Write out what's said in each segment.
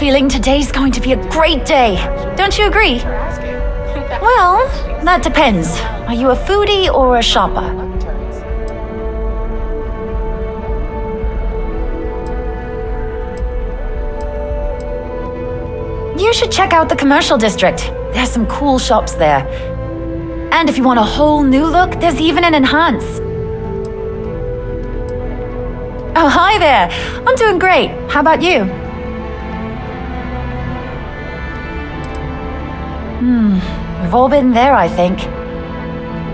feeling today's going to be a great day. Don't you agree? Well, that depends. Are you a foodie or a shopper? You should check out the commercial district. There's some cool shops there. And if you want a whole new look, there's even an enhance. Oh, hi there. I'm doing great. How about you? We've all been there, I think.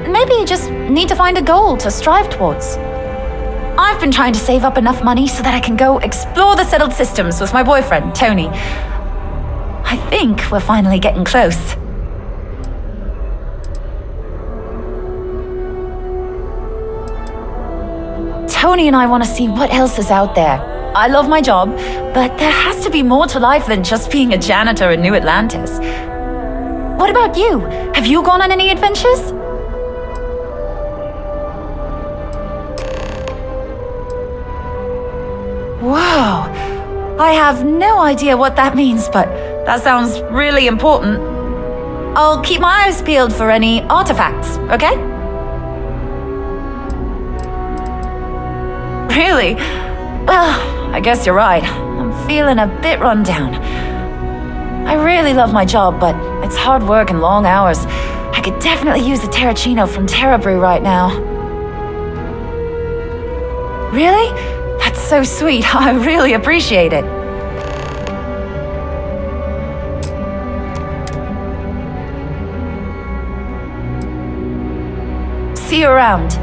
Maybe you just need to find a goal to strive towards. I've been trying to save up enough money so that I can go explore the settled systems with my boyfriend, Tony. I think we're finally getting close. Tony and I want to see what else is out there. I love my job, but there has to be more to life than just being a janitor in New Atlantis. What about you? Have you gone on any adventures? Whoa! I have no idea what that means, but that sounds really important. I'll keep my eyes peeled for any artifacts, okay? Really? Well, I guess you're right. I'm feeling a bit run down. I really love my job, but it's hard work and long hours. I could definitely use a Terracino from Terra Brew right now. Really? That's so sweet. I really appreciate it. See you around.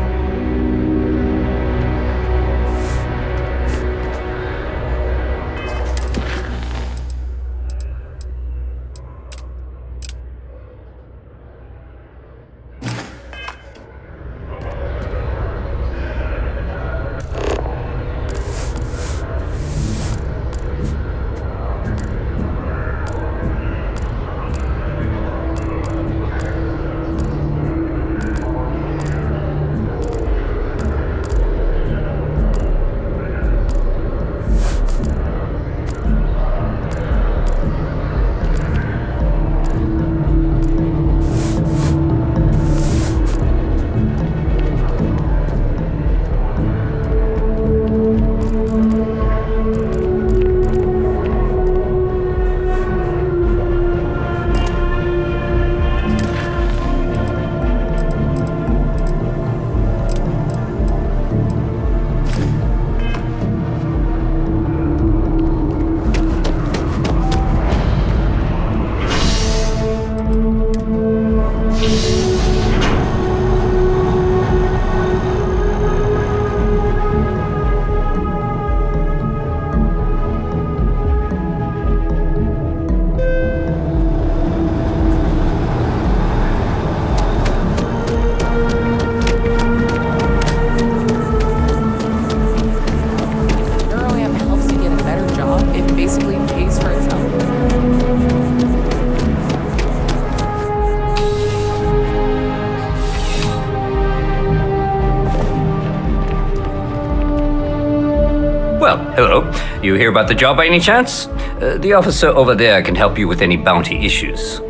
Well, hello. You hear about the job by any chance? The officer over there can help you with any bounty issues.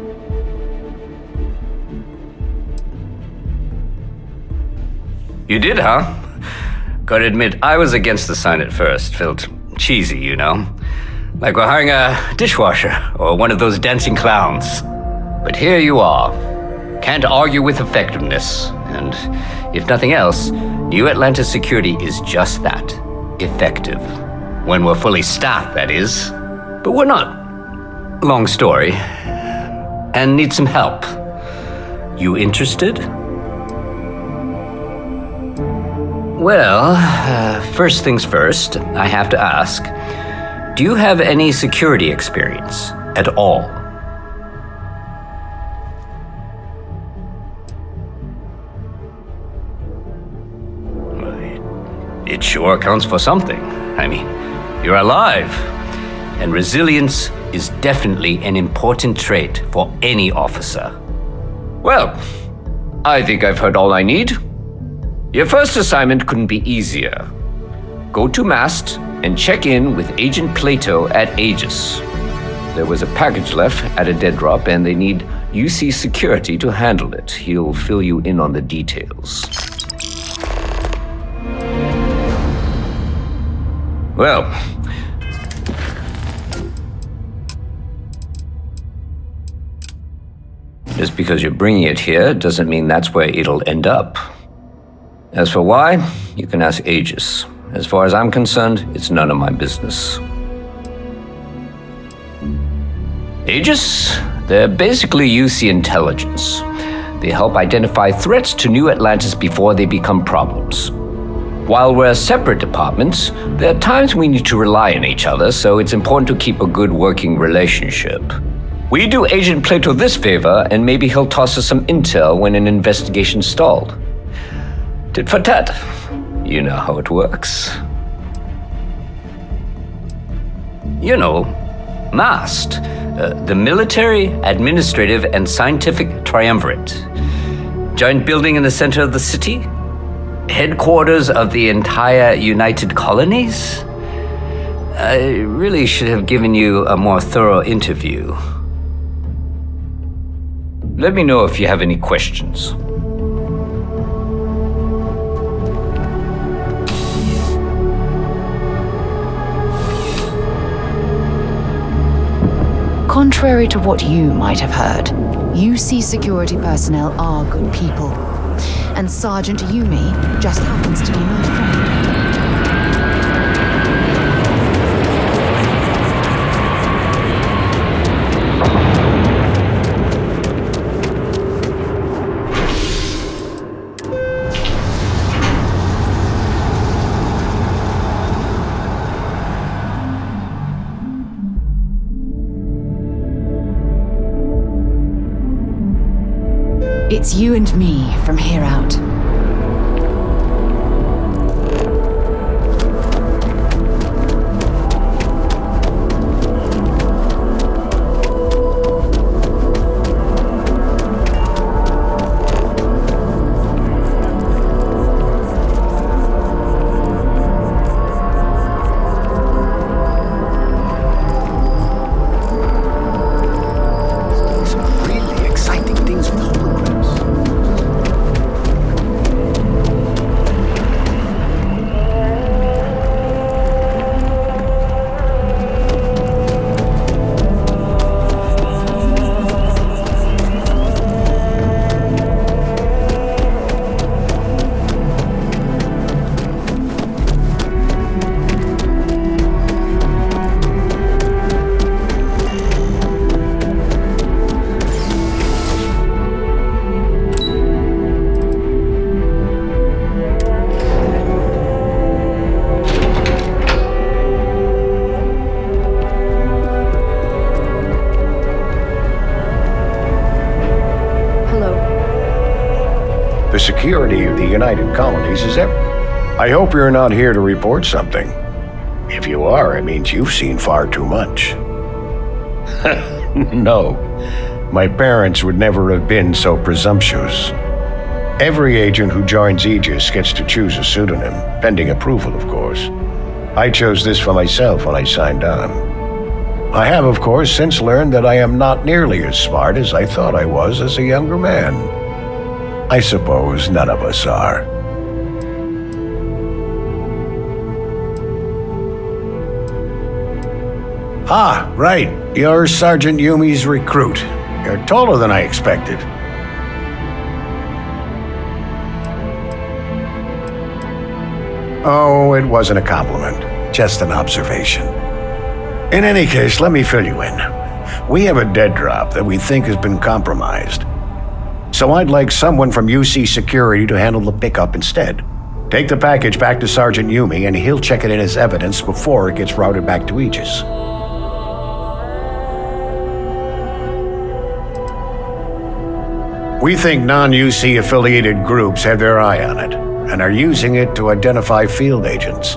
You did, huh? Gotta admit, I was against the sign at first. Felt cheesy, you know? Like we're hiring a dishwasher or one of those dancing clowns. But here you are. Can't argue with effectiveness. And if nothing else, New Atlantis security is just that. Effective. When we're fully staffed, that is. But we're not. Long story. And need some help. You interested? Well, first things first, I have to ask, do you have any security experience at all? It sure counts for something. I mean, you're alive. And resilience is definitely an important trait for any officer. Well, I think I've heard all I need. Your first assignment couldn't be easier. Go to Mast and check in with Agent Plato at Aegis. There was a package left at a dead drop, and they need UC security to handle it. He'll fill you in on the details. Well, just because you're bringing it here doesn't mean that's where it'll end up. As for why, you can ask Aegis. As far as I'm concerned, it's none of my business. Aegis? They're basically UC intelligence. They help identify threats to New Atlantis before they become problems. While we're separate departments, there are times we need to rely on each other, so it's important to keep a good working relationship. We do Agent Plato this favor, and maybe he'll toss us some intel when an investigation stalled. Tit for tat. You know how it works. You know, MAST, the Military, Administrative, and Scientific Triumvirate. Giant building in the center of the city? Headquarters of the entire United Colonies? I really should have given you a more thorough interview. Let me know if you have any questions. Contrary to what you might have heard, UC security personnel are good people. And Sergeant Yumi just happens to be an old friend. It's you and me from here out. The security of the United Colonies is everything. I hope you're not here to report something. If you are, it means you've seen far too much. No, my parents would never have been so presumptuous. Every agent who joins Aegis gets to choose a pseudonym, pending approval, of course. I chose this for myself when I signed on. I have, of course, since learned that I am not nearly as smart as I thought I was as a younger man. I suppose none of us are. Ah, right. You're Sergeant Yumi's recruit. You're taller than I expected. Oh, it wasn't a compliment. Just an observation. In any case, let me fill you in. We have a dead drop that we think has been compromised. So I'd like someone from UC Security to handle the pickup instead. Take the package back to Sergeant Yumi and he'll check it in as evidence before it gets routed back to Aegis. We think non-UC affiliated groups have their eye on it and are using it to identify field agents.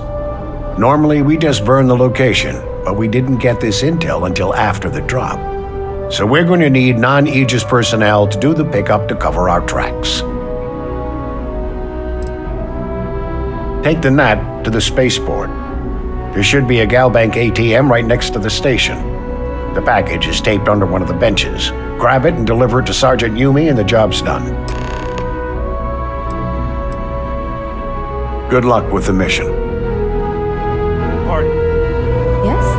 Normally we just burn the location, but we didn't get this intel until after the drop. So we're going to need non-Aegis personnel to do the pickup to cover our tracks. Take the NAT to the spaceport. There should be a Galbank ATM right next to the station. The package is taped under one of the benches. Grab it and deliver it to Sergeant Yumi and the job's done. Good luck with the mission. Pardon. Yes?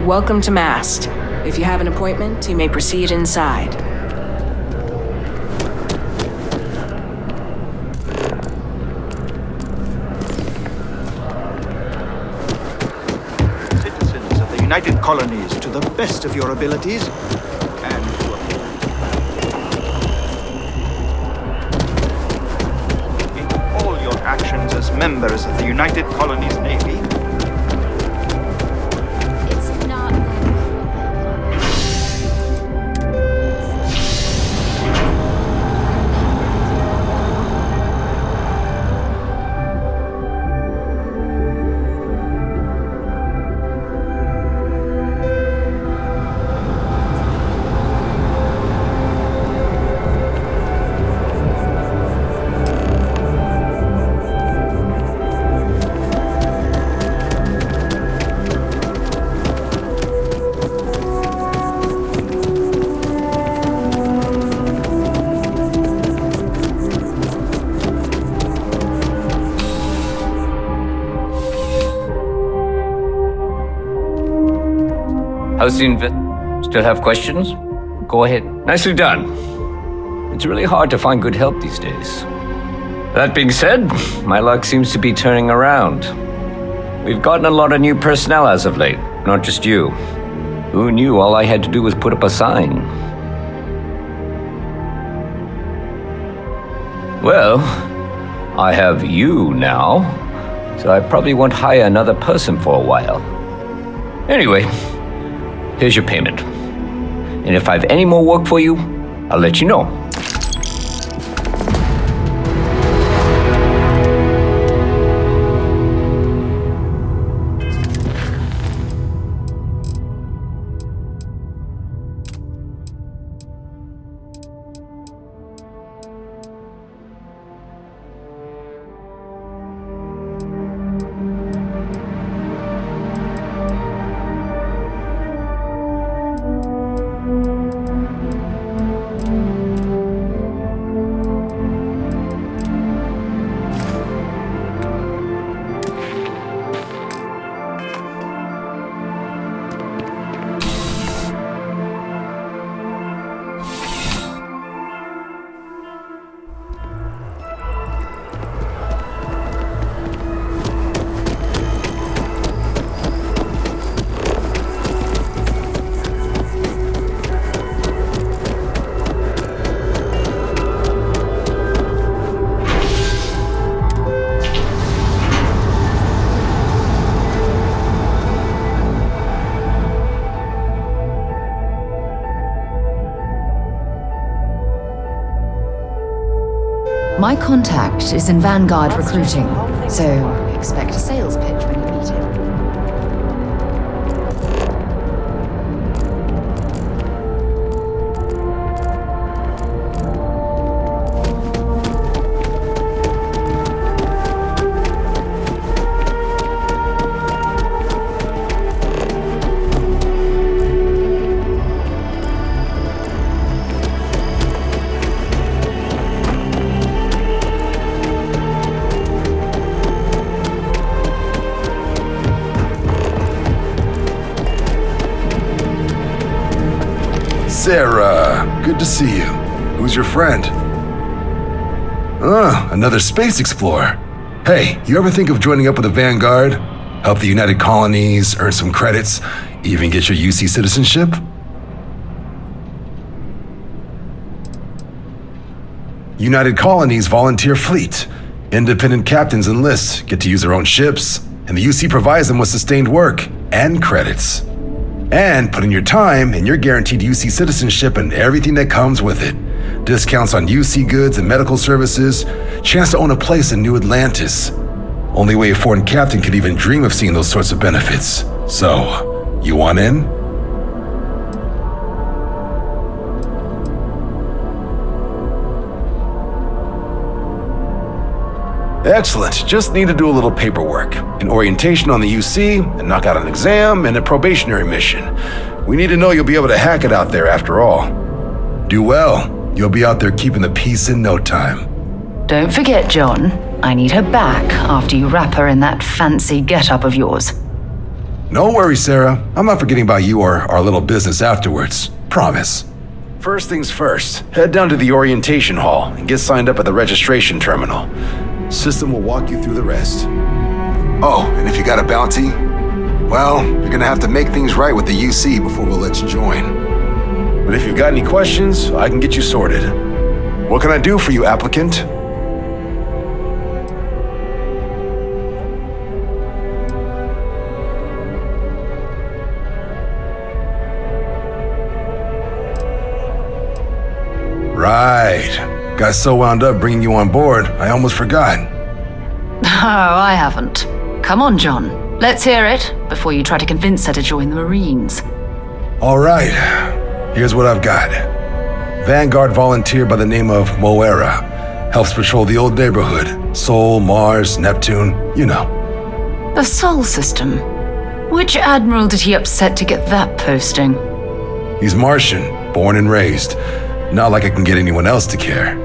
Welcome to Mast. If you have an appointment, you may proceed inside. Citizens of the United Colonies, to the best of your abilities, and to in all your actions as members of the United Colonies Navy, It's not. How's the Still have questions? Go ahead. Nicely done. It's really hard to find good help these days. That being said, my luck seems to be turning around. We've gotten a lot of new personnel as of late, not just you. Who knew all I had to do was put up a sign? Well, I have you now, so I probably won't hire another person for a while. Anyway, here's your payment. And if I have any more work for you, I'll let you know. My contact is in Vanguard recruiting, so expect a sales pitch when you meet him. Sarah, good to see you. Who's your friend? Another space explorer. Hey, you ever think of joining up with the Vanguard? Help the United Colonies, earn some credits, even get your UC citizenship? United Colonies volunteer fleet. Independent captains enlist, get to use their own ships, and the UC provides them with sustained work and credits. And put in your time, and you're guaranteed UC citizenship and everything that comes with it. Discounts on UC goods and medical services, chance to own a place in New Atlantis. Only way a foreign captain could even dream of seeing those sorts of benefits. So, you want in? Excellent. Just need to do a little paperwork. An orientation on the UC, and knock out an exam, and a probationary mission. We need to know you'll be able to hack it out there after all. Do well. You'll be out there keeping the peace in no time. Don't forget, John. I need her back after you wrap her in that fancy get-up of yours. No worries, Sarah. I'm not forgetting about you or our little business afterwards. Promise. First things first, head down to the orientation hall and get signed up at the registration terminal. System will walk you through the rest. Oh, and if you got a bounty, well, you're gonna have to make things right with the UC before we'll let you join. But if you've got any questions, I can get you sorted. What can I do for you, applicant? Right. Got so wound up bringing you on board, I almost forgot. Oh, I haven't. Come on, John. Let's hear it before you try to convince her to join the Marines. All right. Here's what I've got. Vanguard volunteer by the name of Moera. Helps patrol the old neighborhood. Sol, Mars, Neptune, you know. The Sol system. Which admiral did he upset to get that posting? He's Martian, born and raised. Not like I can get anyone else to care.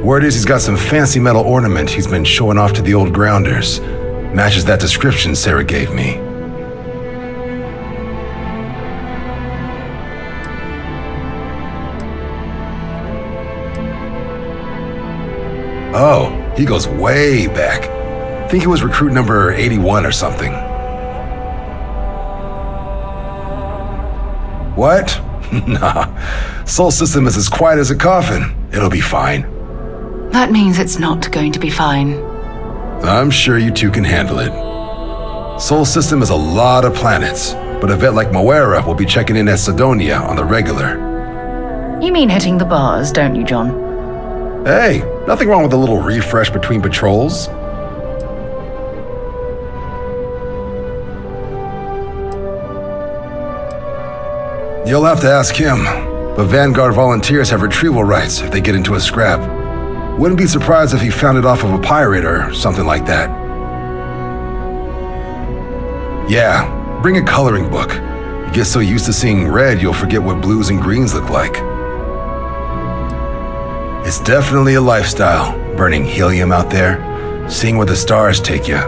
Word is he's got some fancy metal ornament he's been showing off to the old grounders. Matches that description Sarah gave me. Oh, he goes way back. I think he was recruit number 81 or something. What? Nah. Sol system is as quiet as a coffin. It'll be fine. That means it's not going to be fine. I'm sure you two can handle it. Sol system is a lot of planets, but a vet like Moera will be checking in at Sidonia on the regular. You mean hitting the bars, don't you, John? Hey, nothing wrong with a little refresh between patrols. You'll have to ask him, but Vanguard volunteers have retrieval rights if they get into a scrap. Wouldn't be surprised if he found it off of a pirate or something like that. Yeah, bring a coloring book. You get so used to seeing red, you'll forget what blues and greens look like. It's definitely a lifestyle, burning helium out there, seeing where the stars take you.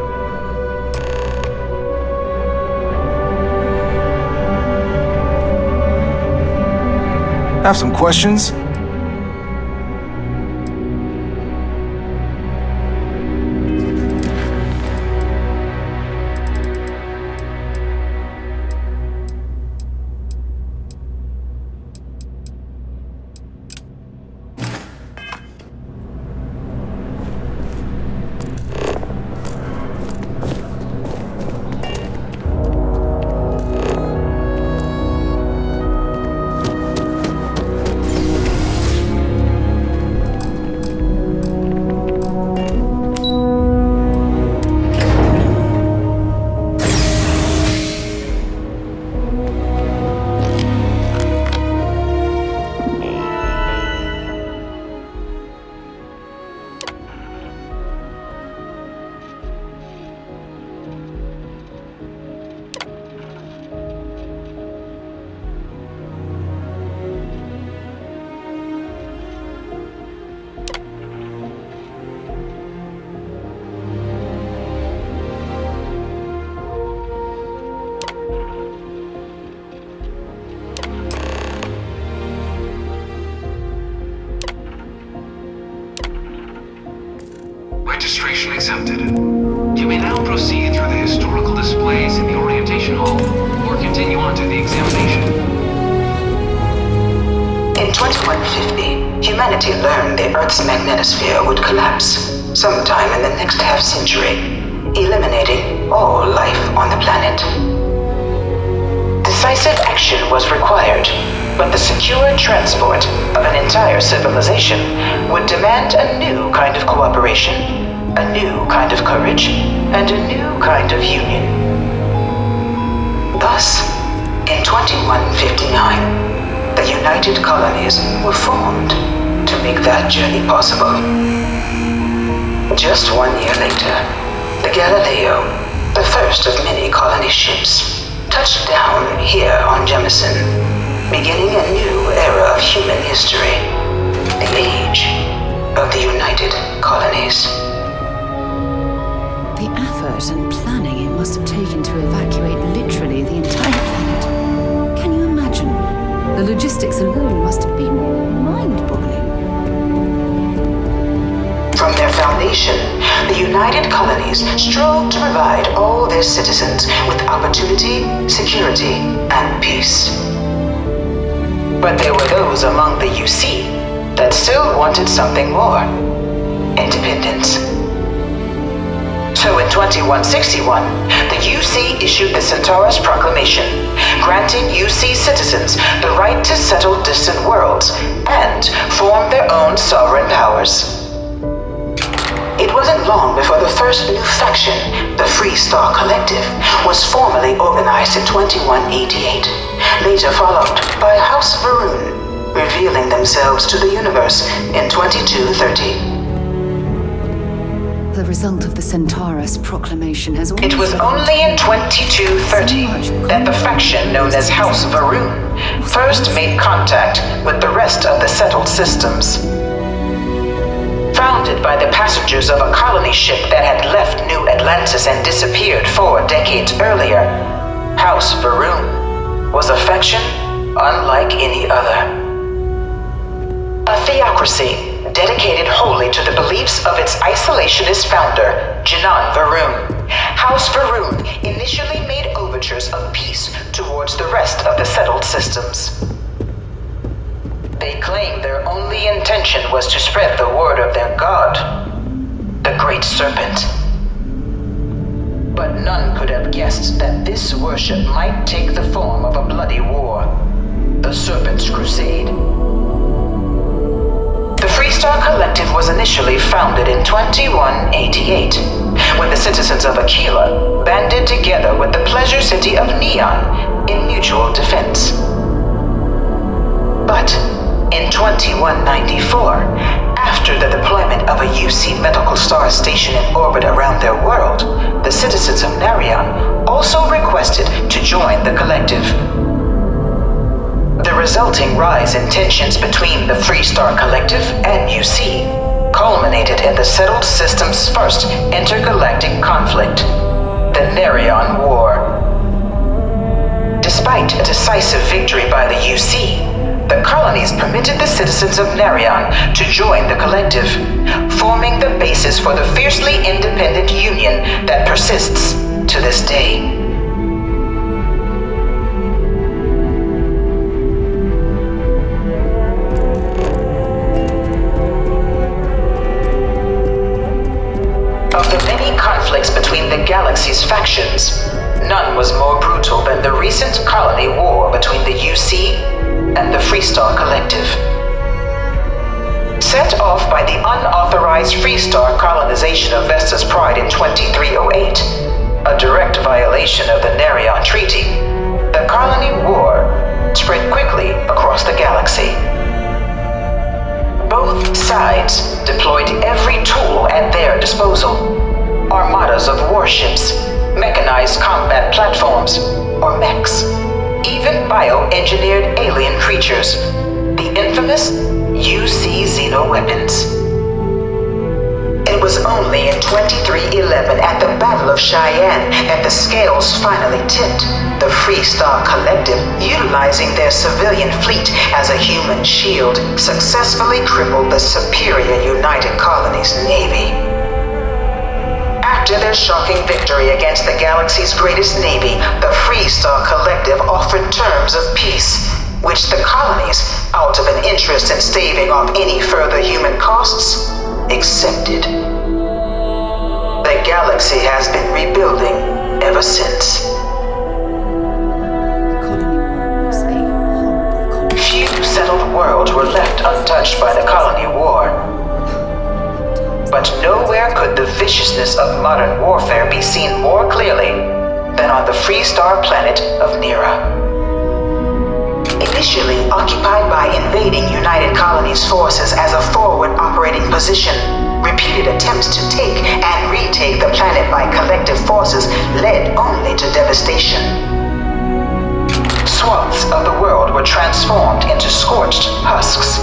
Have some questions? Registration accepted. You may now proceed through the historical displays in the orientation hall, or continue on to the examination. In 2150, humanity learned the Earth's magnetosphere would collapse sometime in the next half-century, eliminating all life on the planet. Decisive action was required, but the secure transport of an entire civilization would demand a new kind of cooperation, a new kind of courage, and a new kind of union. Thus, in 2159, the United Colonies were formed to make that journey possible. Just 1 year later, the Galileo, the first of many colony ships, touched down here on Jemison, beginning a new era of human history, the age of the United Colonies. The effort and planning it must have taken to evacuate literally the entire planet. Can you imagine? The logistics alone must have been mind-boggling. From their foundation, the United Colonies strove to provide all their citizens with opportunity, security, and peace. But there were those among the UC that still wanted something more: independence. So in 2161, the UC issued the Centaurus Proclamation, granting UC citizens the right to settle distant worlds and form their own sovereign powers. It wasn't long before the first new faction, the Free Star Collective, was formally organized in 2188, later followed by House Varun, revealing themselves to the universe in 2230. The result of the Centaurus Proclamation has always... It was only in 2230 that the faction known as House Varun first made contact with the rest of the settled systems. Founded by the passengers of a colony ship that had left New Atlantis and disappeared 4 decades earlier, House Varun was a faction unlike any other. A theocracy dedicated wholly to the beliefs of its isolationist founder, Janan Varun. House Varun initially made overtures of peace towards the rest of the settled systems. They claimed their only intention was to spread the word of their god, the Great Serpent. But none could have guessed that this worship might take the form of a bloody war, the Serpent's Crusade. The Free Star Collective was initially founded in 2188, when the citizens of Aquila banded together with the pleasure city of Neon in mutual defense. But in 2194, after the deployment of a UC medical star station in orbit around their world, the citizens of Narion also requested to join the collective. The resulting rise in tensions between the Free Star Collective and UC culminated in the settled system's first intergalactic conflict, the Narion War. Despite a decisive victory by the UC, the colonies permitted the citizens of Narion to join the collective, forming the basis for the fiercely independent union that persists to this day. Of the many conflicts between the galaxy's factions, none was more brutal than the recent colony war between the UC and the Free Star Collective. Set off by the unauthorized Free Star colonization of Vesta's Pride in 2308, a direct violation of the Narion Treaty, the colony war spread quickly across the galaxy. Both sides deployed every tool at their disposal: armadas of warships, mechanized combat platforms, or mechs, even bioengineered alien creatures, the infamous UC xeno-weapons. It was only in 2311 at the Battle of Cheyenne that the scales finally tipped, the Free Star Collective, utilizing their civilian fleet as a human shield, successfully crippled the superior United Colonies Navy. After their shocking victory against the galaxy's greatest navy, the Free Star Collective offered terms of peace, which the colonies, out of an interest in staving off any further human costs, accepted. The galaxy has been rebuilding ever since. The colony war was a horrible conflict. Few settled worlds were left untouched by the colony war. But nowhere could the viciousness of modern warfare be seen more clearly than on the Free Star planet of Nera. Initially occupied by invading United Colonies forces as a forward operating position, Repeated attempts to take and retake the planet by collective forces led only to devastation. Swaths of the world were transformed into scorched husks,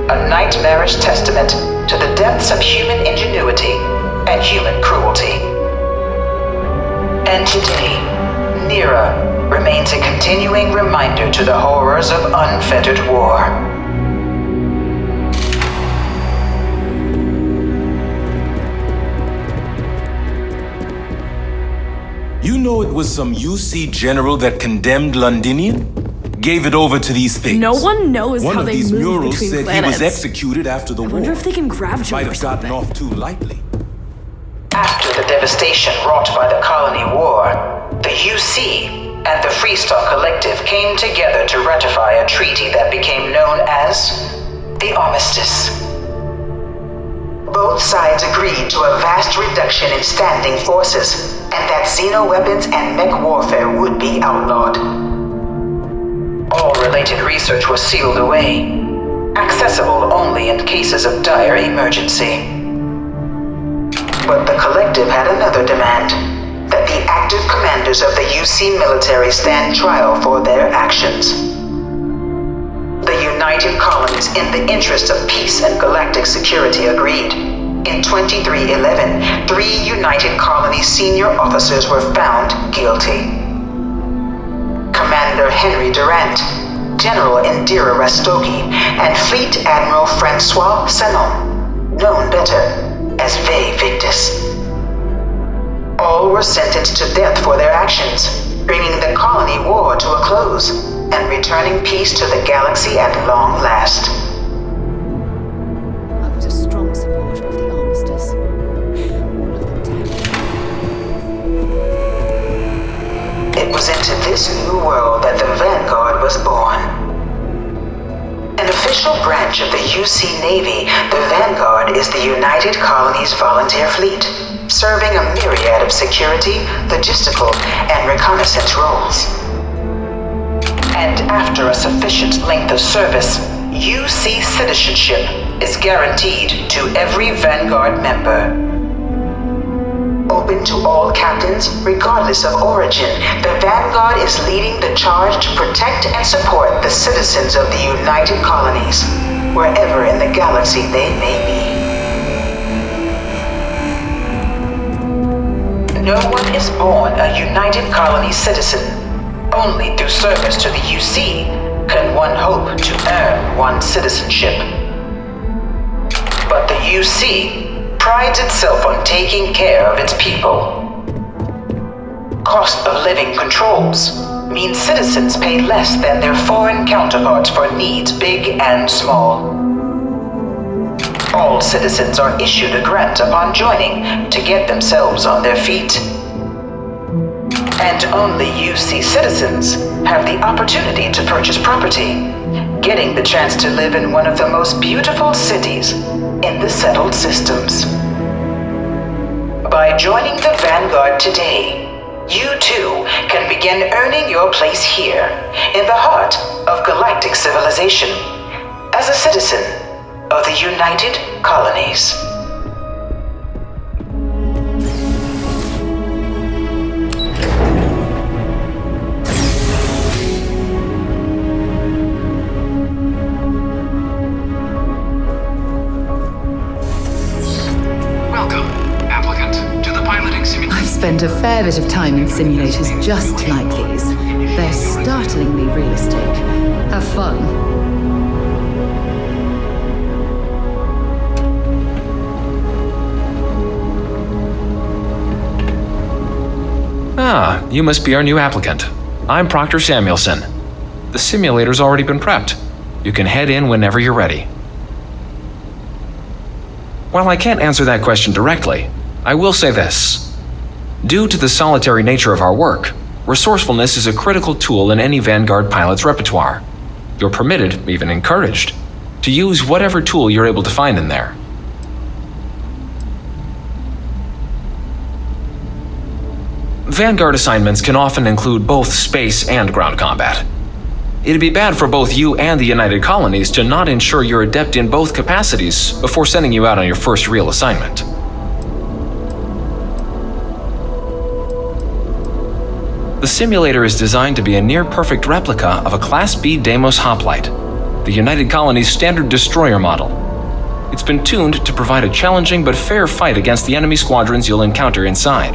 a nightmarish testament to the depths of human ingenuity and human cruelty. And today, Nira remains a continuing reminder to the horrors of unfettered war. You know it was some UC general that condemned Londinian? Gave it over to these things. No one knows One how of they these move murals between said planets. he was executed after the I war. wonder if they can grab Might Joe or have gotten something. off too lightly. After the devastation wrought by the Colony War, the UC and the Freestar Collective came together to ratify a treaty that became known as the Armistice. Both sides agreed to a vast reduction in standing forces, and that xeno-weapons and mech warfare would be outlawed. All related research was sealed away, accessible only in cases of dire emergency. But the Collective had another demand, that the active commanders of the UC military stand trial for their actions. The United Colonies, in the interest of peace and galactic security, agreed. In 2311, 3 United Colonies senior officers were found guilty. Commander Henry Durant, General Indira Rastogi, and Fleet Admiral Francois Sanon, known better as Ve Victus. All were sentenced to death for their actions, bringing the colony war to a close and returning peace to the galaxy at long last. I was a strong supporter of the armistice. All of them It was into this new world that the Vanguard was born. An official branch of the UC Navy, the Vanguard is the United Colonies Volunteer Fleet, serving a myriad of security, logistical, and reconnaissance roles. And after a sufficient length of service, UC citizenship is guaranteed to every Vanguard member. Open to all captains, regardless of origin, the Vanguard is leading the charge to protect and support the citizens of the United Colonies, wherever in the galaxy they may be. No one is born a United Colony citizen. Only through service to the UC can one hope to earn one's citizenship. But the UC prides itself on taking care of its people. Cost of living controls mean citizens pay less than their foreign counterparts for needs big and small. All citizens are issued a grant upon joining to get themselves on their feet. And only UC citizens have the opportunity to purchase property, getting the chance to live in one of the most beautiful cities in the settled systems. By joining the Vanguard today, you too can begin earning your place here, in the heart of galactic civilization, as a citizen of the United Colonies. I've spent a fair bit of time in simulators just like these. They're startlingly realistic. Have fun. Ah, you must be our new applicant. I'm Proctor Samuelson. The simulator's already been prepped. You can head in whenever you're ready. While I can't answer that question directly, I will say this. Due to the solitary nature of our work, resourcefulness is a critical tool in any Vanguard pilot's repertoire. You're permitted, even encouraged, to use whatever tool you're able to find in there. Vanguard assignments can often include both space and ground combat. It'd be bad for both you and the United Colonies to not ensure you're adept in both capacities before sending you out on your first real assignment. The simulator is designed to be a near-perfect replica of a Class B Deimos hoplite, the United Colony's standard destroyer model. It's been tuned to provide a challenging but fair fight against the enemy squadrons you'll encounter inside.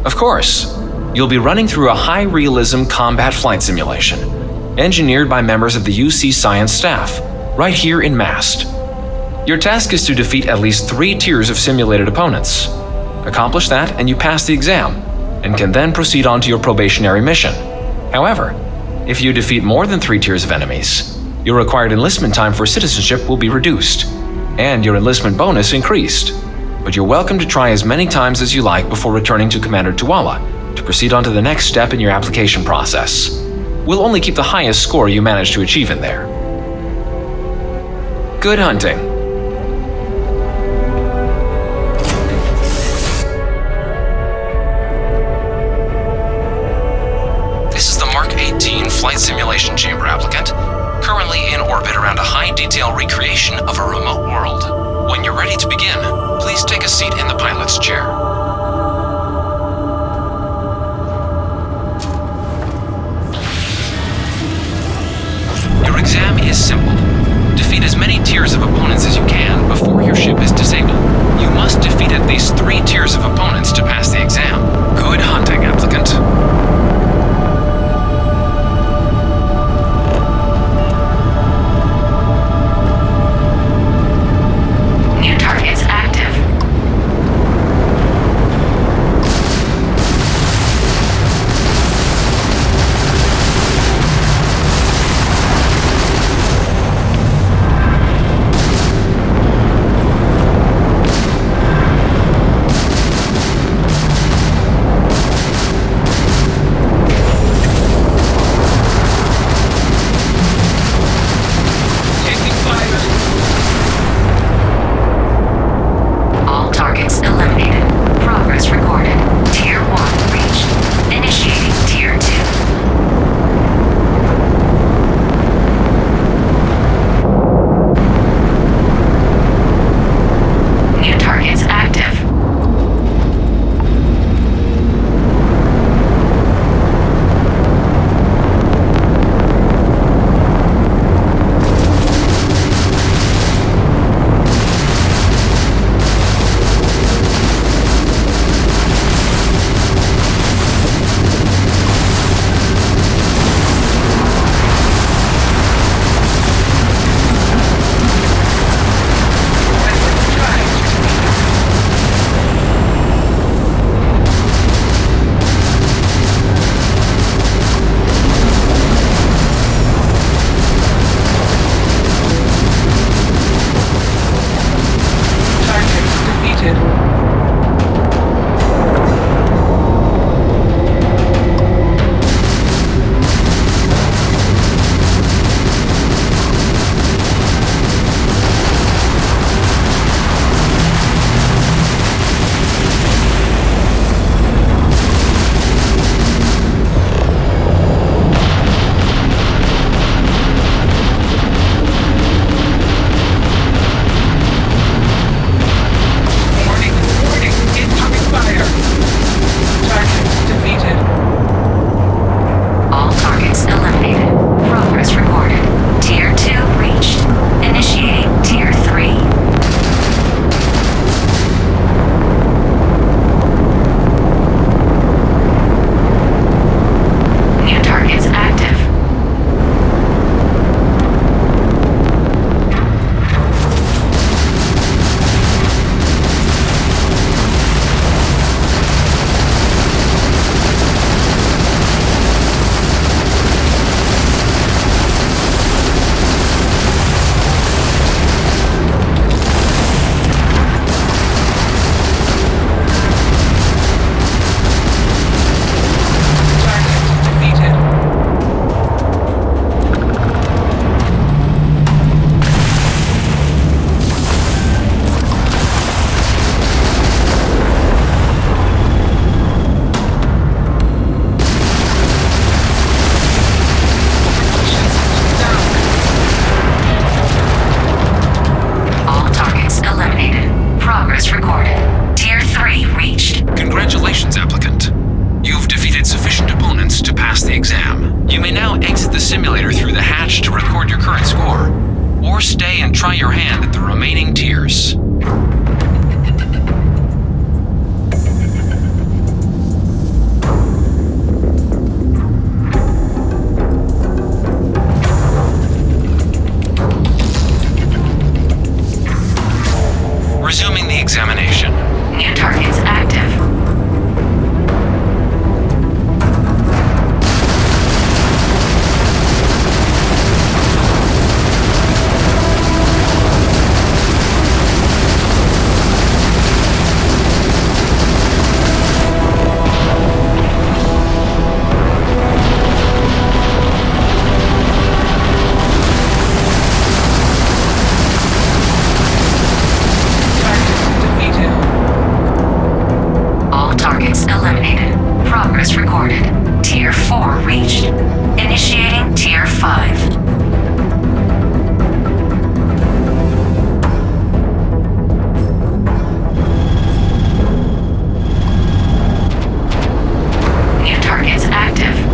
Of course, you'll be running through a high-realism combat flight simulation, engineered by members of the UC science staff, right here in Mast. Your task is to defeat at least 3 tiers of simulated opponents. Accomplish that and you pass the exam, and can then proceed on to your probationary mission. However, if you defeat more than 3 tiers of enemies, your required enlistment time for citizenship will be reduced, and your enlistment bonus increased. But you're welcome to try as many times as you like before returning to Commander Tuala to proceed on to the next step in your application process. We'll only keep the highest score you manage to achieve in there. Good hunting. Flight simulation chamber applicant, currently in orbit around a high-detail recreation of a remote world. When you're ready to begin, please take a seat in the pilot's chair. Your exam is simple. Defeat as many tiers of opponents as you can before your ship is disabled. You must defeat at least 3 tiers of opponents to pass the exam. Good hunting, applicant. discard your current score, or stay and try your hand at the remaining tiers. Resuming the examination. New targets active. All targets eliminated. Progress recorded. Tier 4 reached. Initiating Tier 5. New targets active.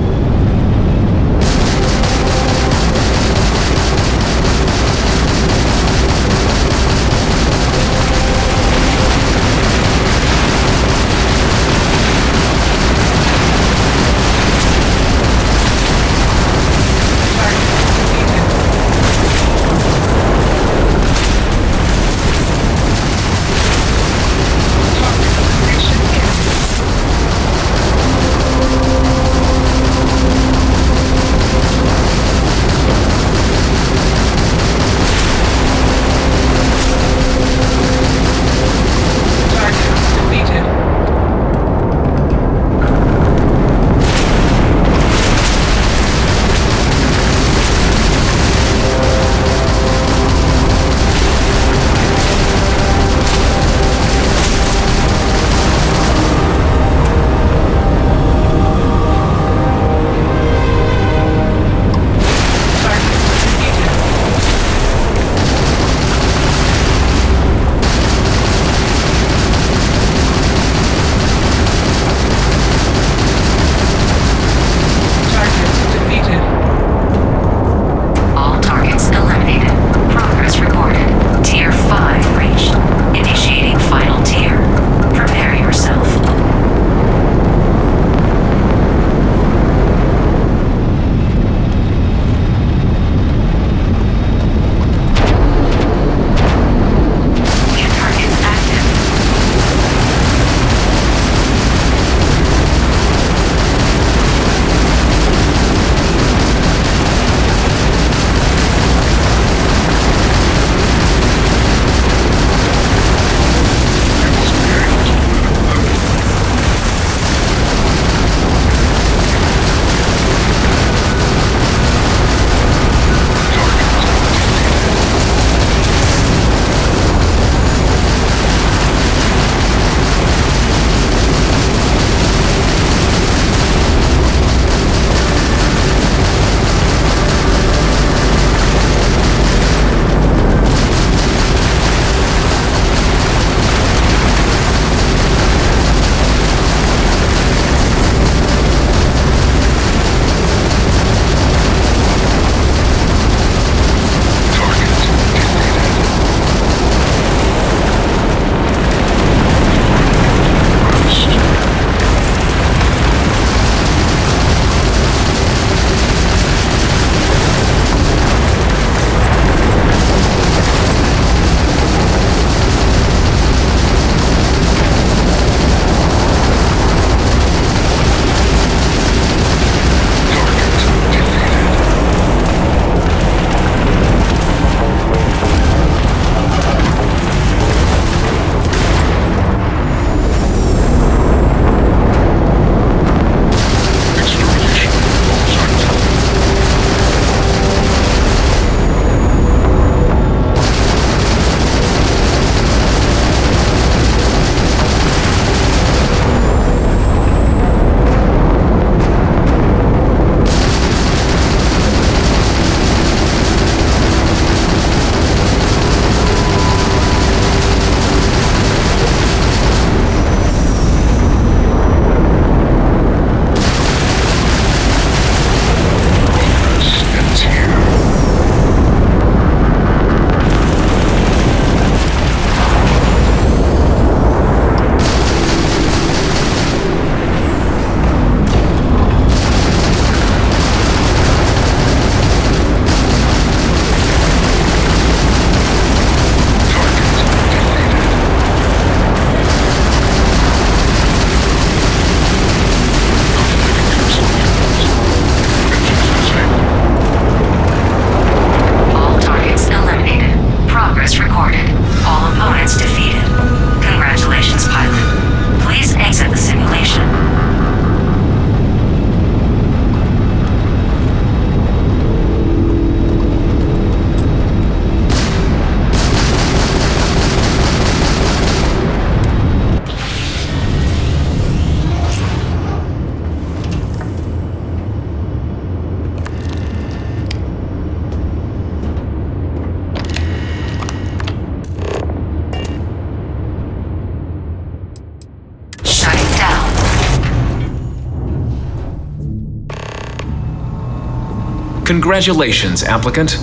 Congratulations, applicant.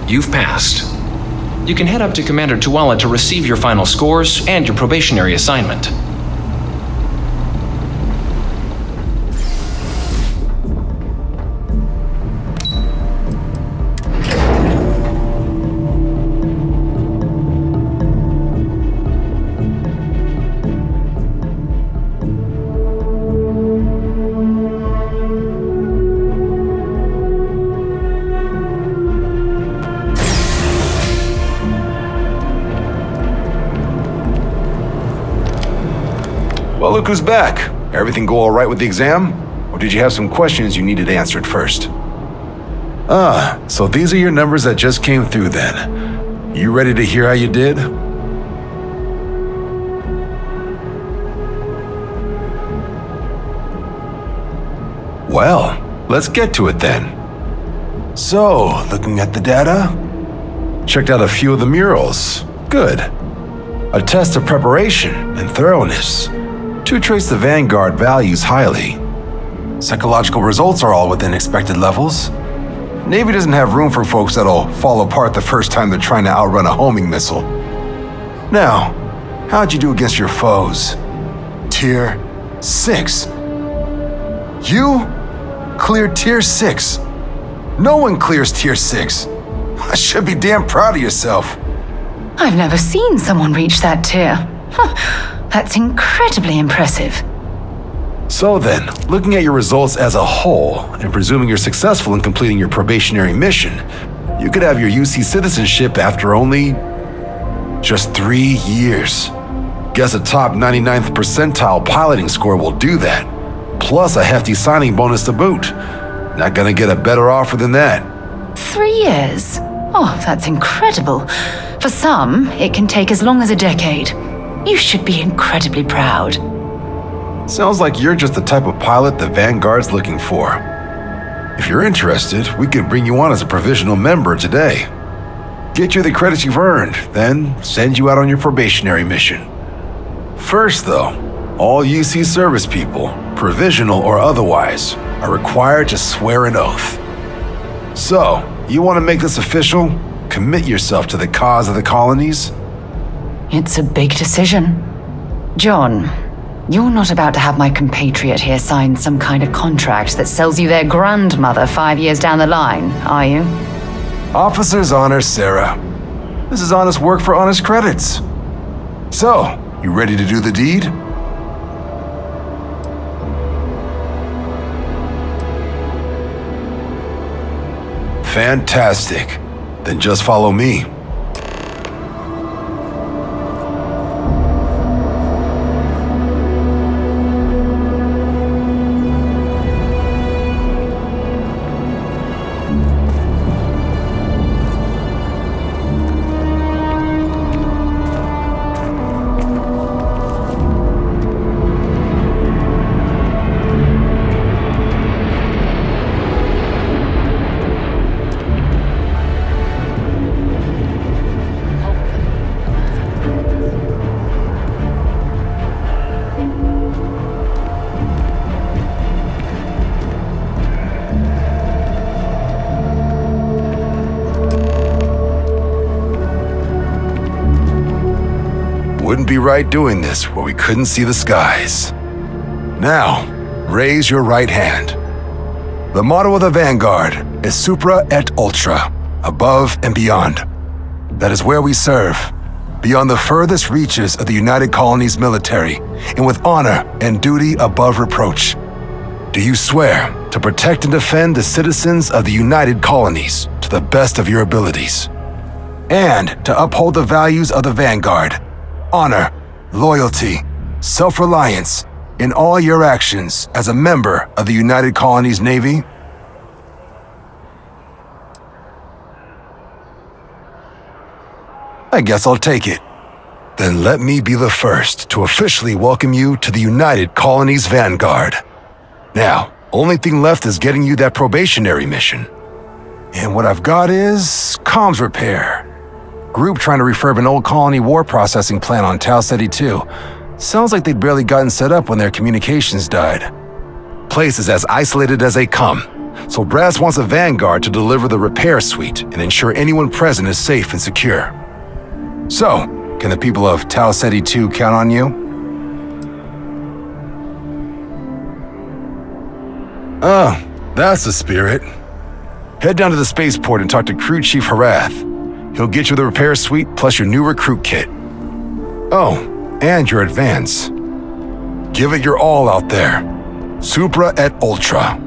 You've passed. You can head up to Commander Tuala to receive your final scores and your probationary assignment. Well, look who's back. Everything go all right with the exam? Or did you have some questions you needed answered first? So these are your numbers that just came through then. You ready to hear how you did? Well, let's get to it then. So, looking at the data, checked out a few of the murals. Good. A test of preparation and thoroughness. Two traits the Vanguard values highly. Psychological results are all within expected levels. Navy doesn't have room for folks that'll fall apart the first time they're trying to outrun a homing missile. Now, how'd you do against your foes? Tier 6. You cleared Tier 6. No one clears Tier 6. I should be damn proud of yourself. I've never seen someone reach that tier. That's incredibly impressive. So then, looking at your results as a whole, and presuming you're successful in completing your probationary mission, you could have your UC citizenship after only just 3 years. Guess a top 99th percentile piloting score will do that, plus a hefty signing bonus to boot. Not gonna get a better offer than that. 3 years? Oh, that's incredible. For some, it can take as long as a decade. You should be incredibly proud. Sounds like you're just the type of pilot the Vanguard's looking for. If you're interested, we could bring you on as a provisional member today. Get you the credits you've earned, then send you out on your probationary mission. First though, all UC service people, provisional or otherwise, are required to swear an oath. So, you want to make this official? Commit yourself to the cause of the colonies? It's a big decision. John, you're not about to have my compatriot here sign some kind of contract that sells you their grandmother 5 years down the line, are you? Officer's honor, Sarah. This is honest work for honest credits. So, you ready to do the deed? Fantastic. Then just follow me. Wouldn't be right doing this where we couldn't see the skies. Now, raise your right hand. The motto of the Vanguard is Supra et Ultra, above and beyond. That is where we serve, beyond the furthest reaches of the United Colonies military, and with honor and duty above reproach. Do you swear to protect and defend the citizens of the United Colonies to the best of your abilities, and to uphold the values of the Vanguard? Honor, loyalty, self-reliance in all your actions as a member of the United Colonies Navy? I guess I'll take it. Then let me be the first to officially welcome you to the United Colonies Vanguard. Now, only thing left is getting you that probationary mission. And what I've got is comms repair. Group trying to refurb an old colony war processing plant on Tau Ceti 2. Sounds like they'd barely gotten set up when their communications died. Place is as isolated as they come. So Brass wants a vanguard to deliver the repair suite and ensure anyone present is safe and secure. So, can the people of Tau Ceti 2 count on you? Oh, that's the spirit. Head down to the spaceport and talk to Crew Chief Harath. He'll get you the repair suite plus your new recruit kit. Oh, and your advance. Give it your all out there. Supra et Ultra.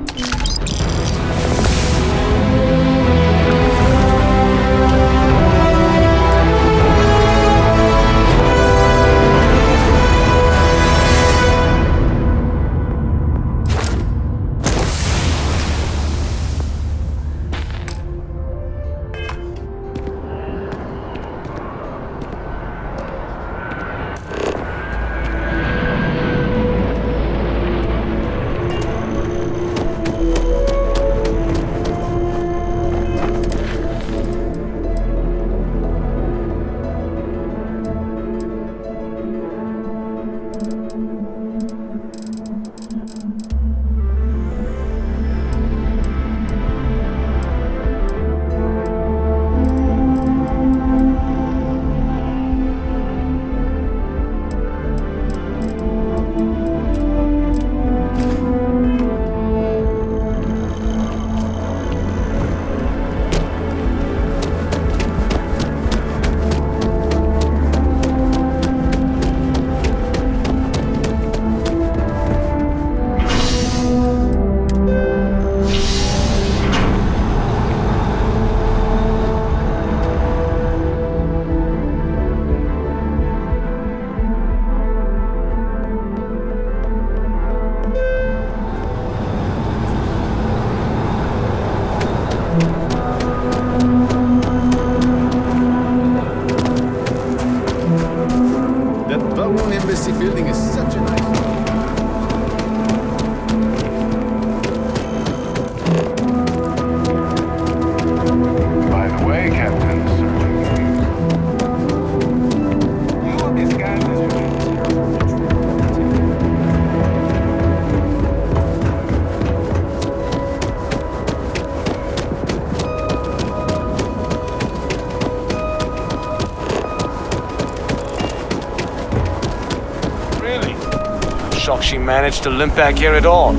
Shocked she managed to limp back here at all.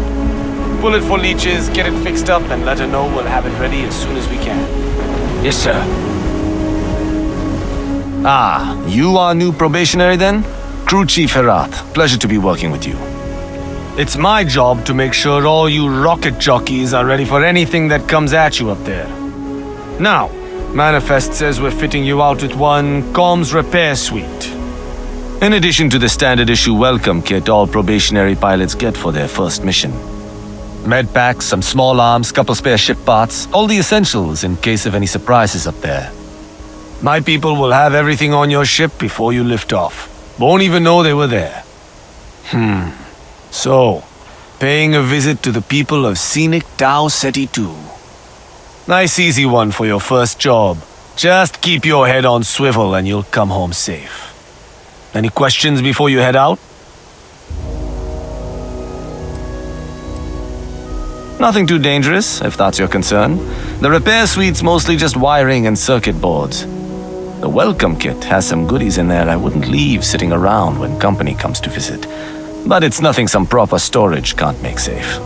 Pull it for leeches, get it fixed up, and let her know we'll have it ready as soon as we can. Yes, sir. Ah, you are new probationary then? Crew Chief Herath, pleasure to be working with you. It's my job to make sure all you rocket jockeys are ready for anything that comes at you up there. Now, Manifest says we're fitting you out with one comms repair suite. In addition to the standard issue welcome kit all probationary pilots get for their first mission. Med packs, some small arms, couple spare ship parts, all the essentials in case of any surprises up there. My people will have everything on your ship before you lift off. Won't even know they were there. So, paying a visit to the people of scenic Tau Ceti 2. Nice easy one for your first job. Just keep your head on swivel and you'll come home safe. Any questions before you head out? Nothing too dangerous, if that's your concern. The repair suite's mostly just wiring and circuit boards. The welcome kit has some goodies in there I wouldn't leave sitting around when company comes to visit. But it's nothing some proper storage can't make safe.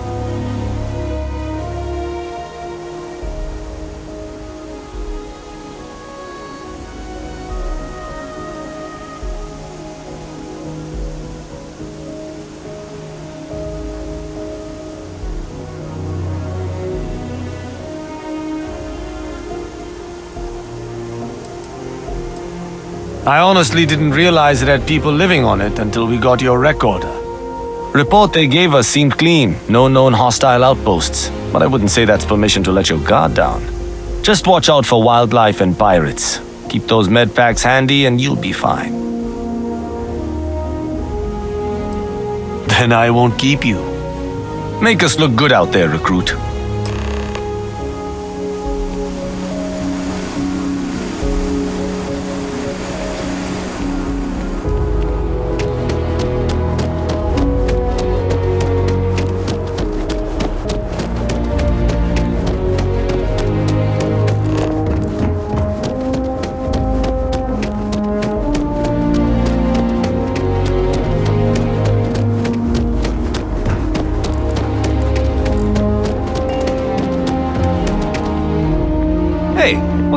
I honestly didn't realize it had people living on it until we got your recorder. Report they gave us seemed clean, no known hostile outposts, but I wouldn't say that's permission to let your guard down. Just watch out for wildlife and pirates. Keep those med packs handy and you'll be fine. Then I won't keep you. Make us look good out there, recruit.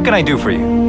can I do for you?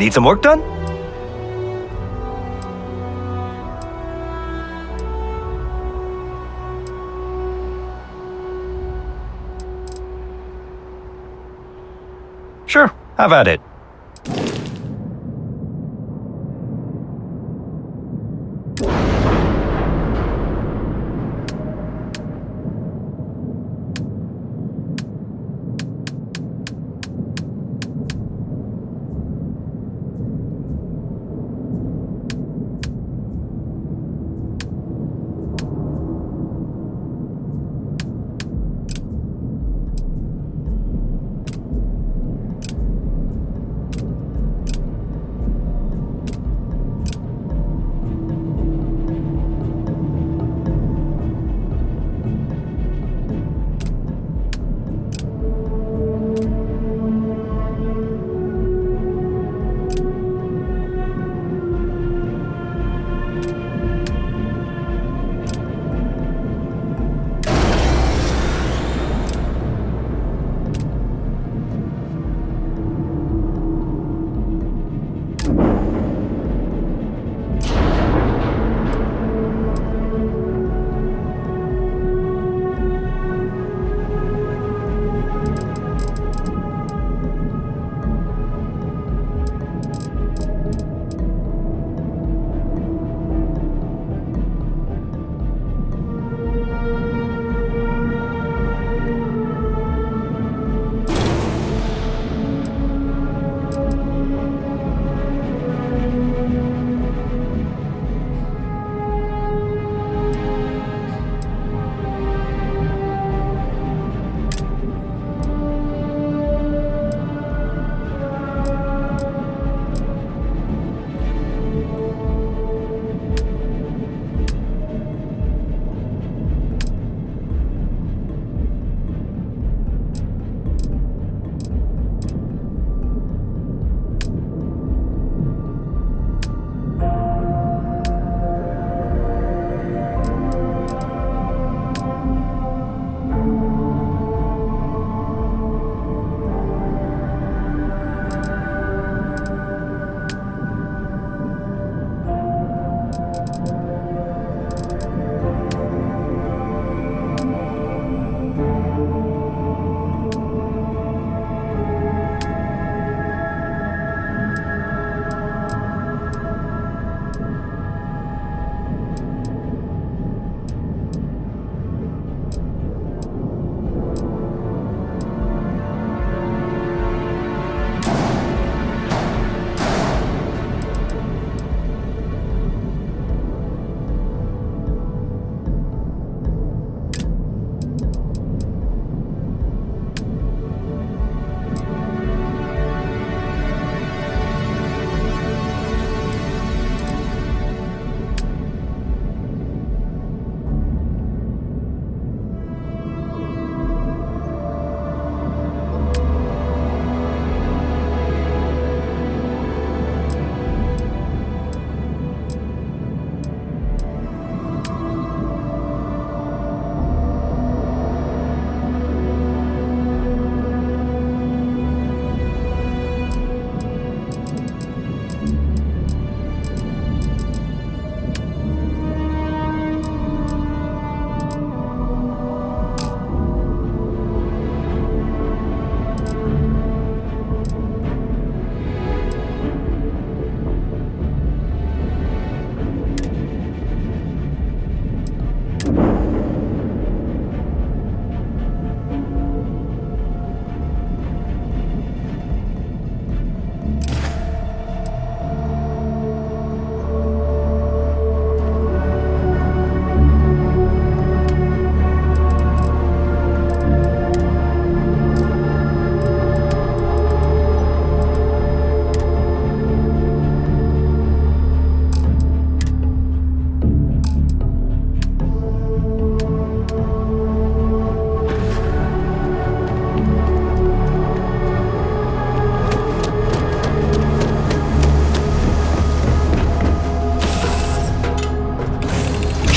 Need some work done? Sure, have at it.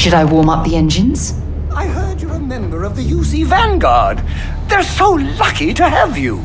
Should I warm up the engines? I heard you're a member of the UC Vanguard. They're so lucky to have you.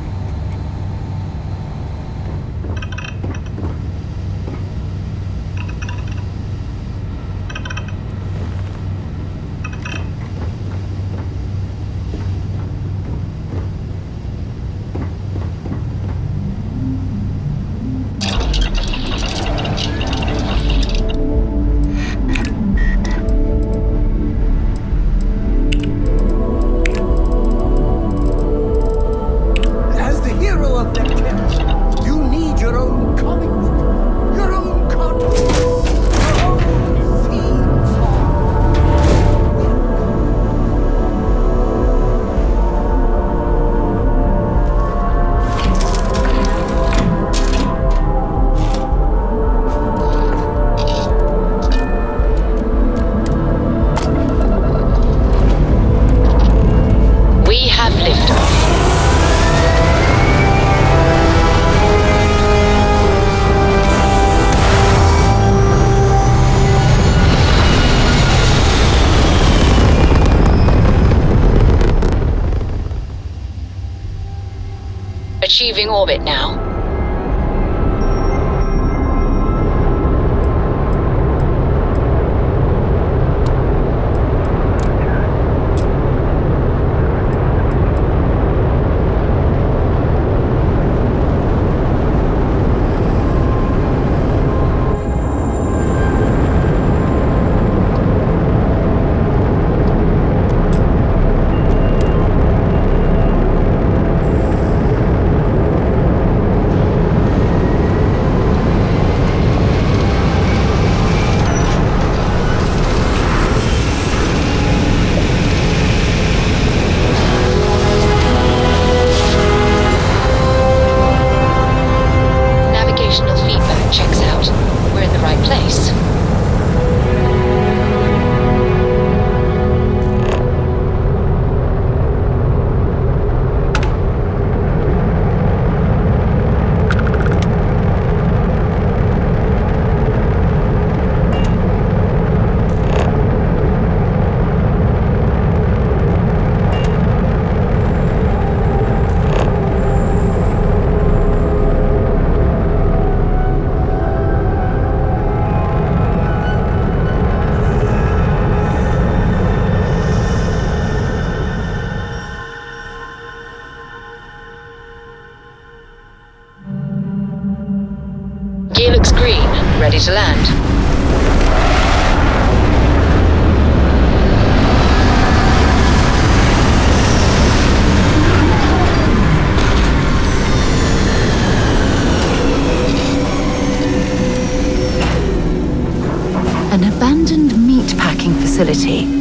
Achieving orbit now. Gear looks green, ready to land. An abandoned meatpacking facility.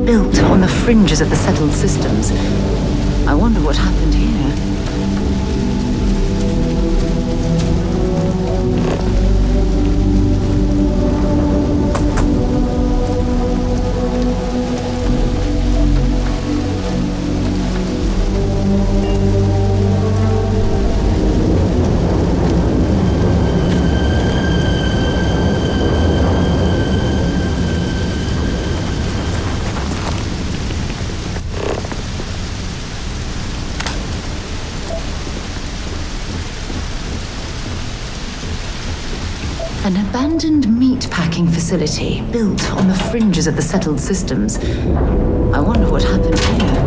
Built on the fringes of the settled systems. I wonder what happened here. An abandoned meatpacking facility built on the fringes of the settled systems. I wonder what happened here.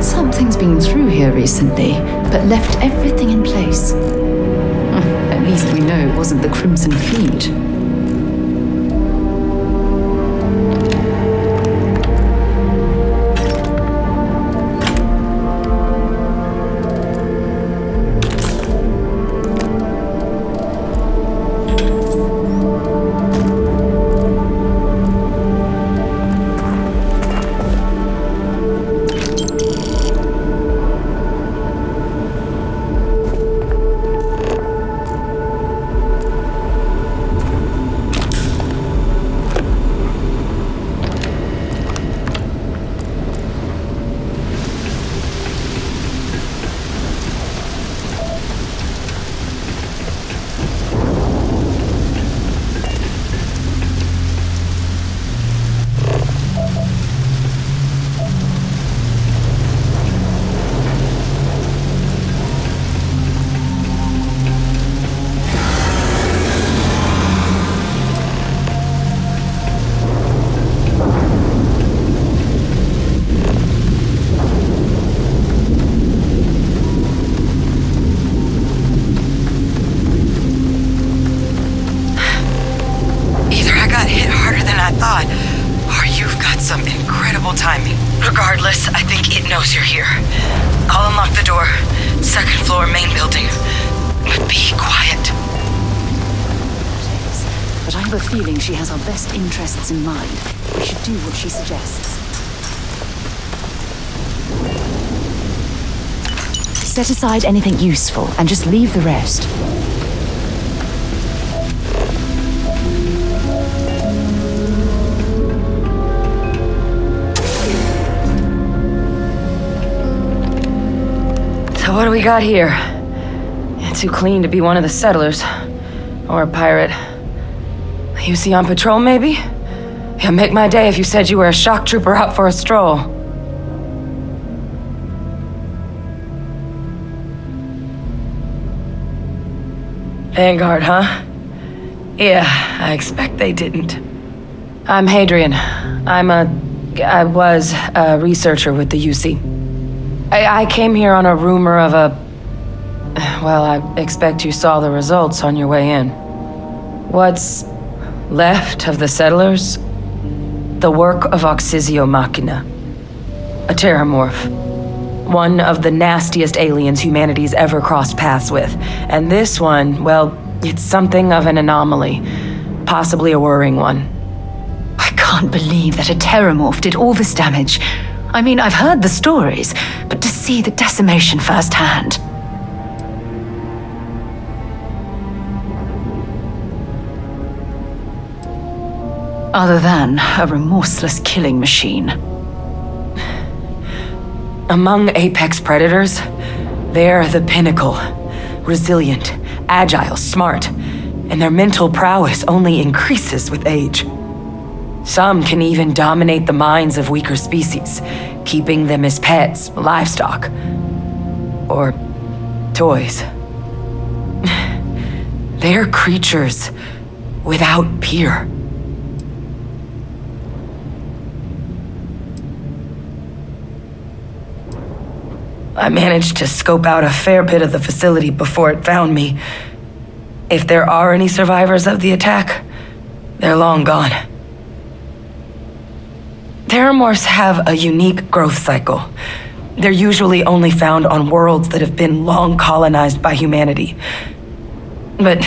Something's been through here recently, but left everything in place. Then least we know it wasn't the Crimson Fleet. Regardless, I think it knows you're here. I'll unlock the door. Second floor, main building. But be quiet. But I have a feeling she has our best interests in mind. We should do what she suggests. Set aside anything useful and just leave the rest. So what do we got here? Too clean to be one of the settlers. Or a pirate. You see on patrol, maybe? Yeah, make my day if you said you were a shock trooper out for a stroll. Vanguard, huh? Yeah, I expect they didn't. I'm Hadrian. I was a researcher with the UC. I came here on a rumor of a... Well, I expect you saw the results on your way in. What's left of the settlers? The work of Oxysio Machina. A terramorph. One of the nastiest aliens humanity's ever crossed paths with. And this one, well, it's something of an anomaly. Possibly a worrying one. I can't believe that a terramorph did all this damage. I mean, I've heard the stories, but to see the decimation firsthand... Other than a remorseless killing machine. Among apex predators, they're the pinnacle. Resilient, agile, smart, and their mental prowess only increases with age. Some can even dominate the minds of weaker species, keeping them as pets, livestock, or toys. They're creatures without peer. I managed to scope out a fair bit of the facility before it found me. If there are any survivors of the attack, they're long gone. Terramorphs have a unique growth cycle. They're usually only found on worlds that have been long colonized by humanity. But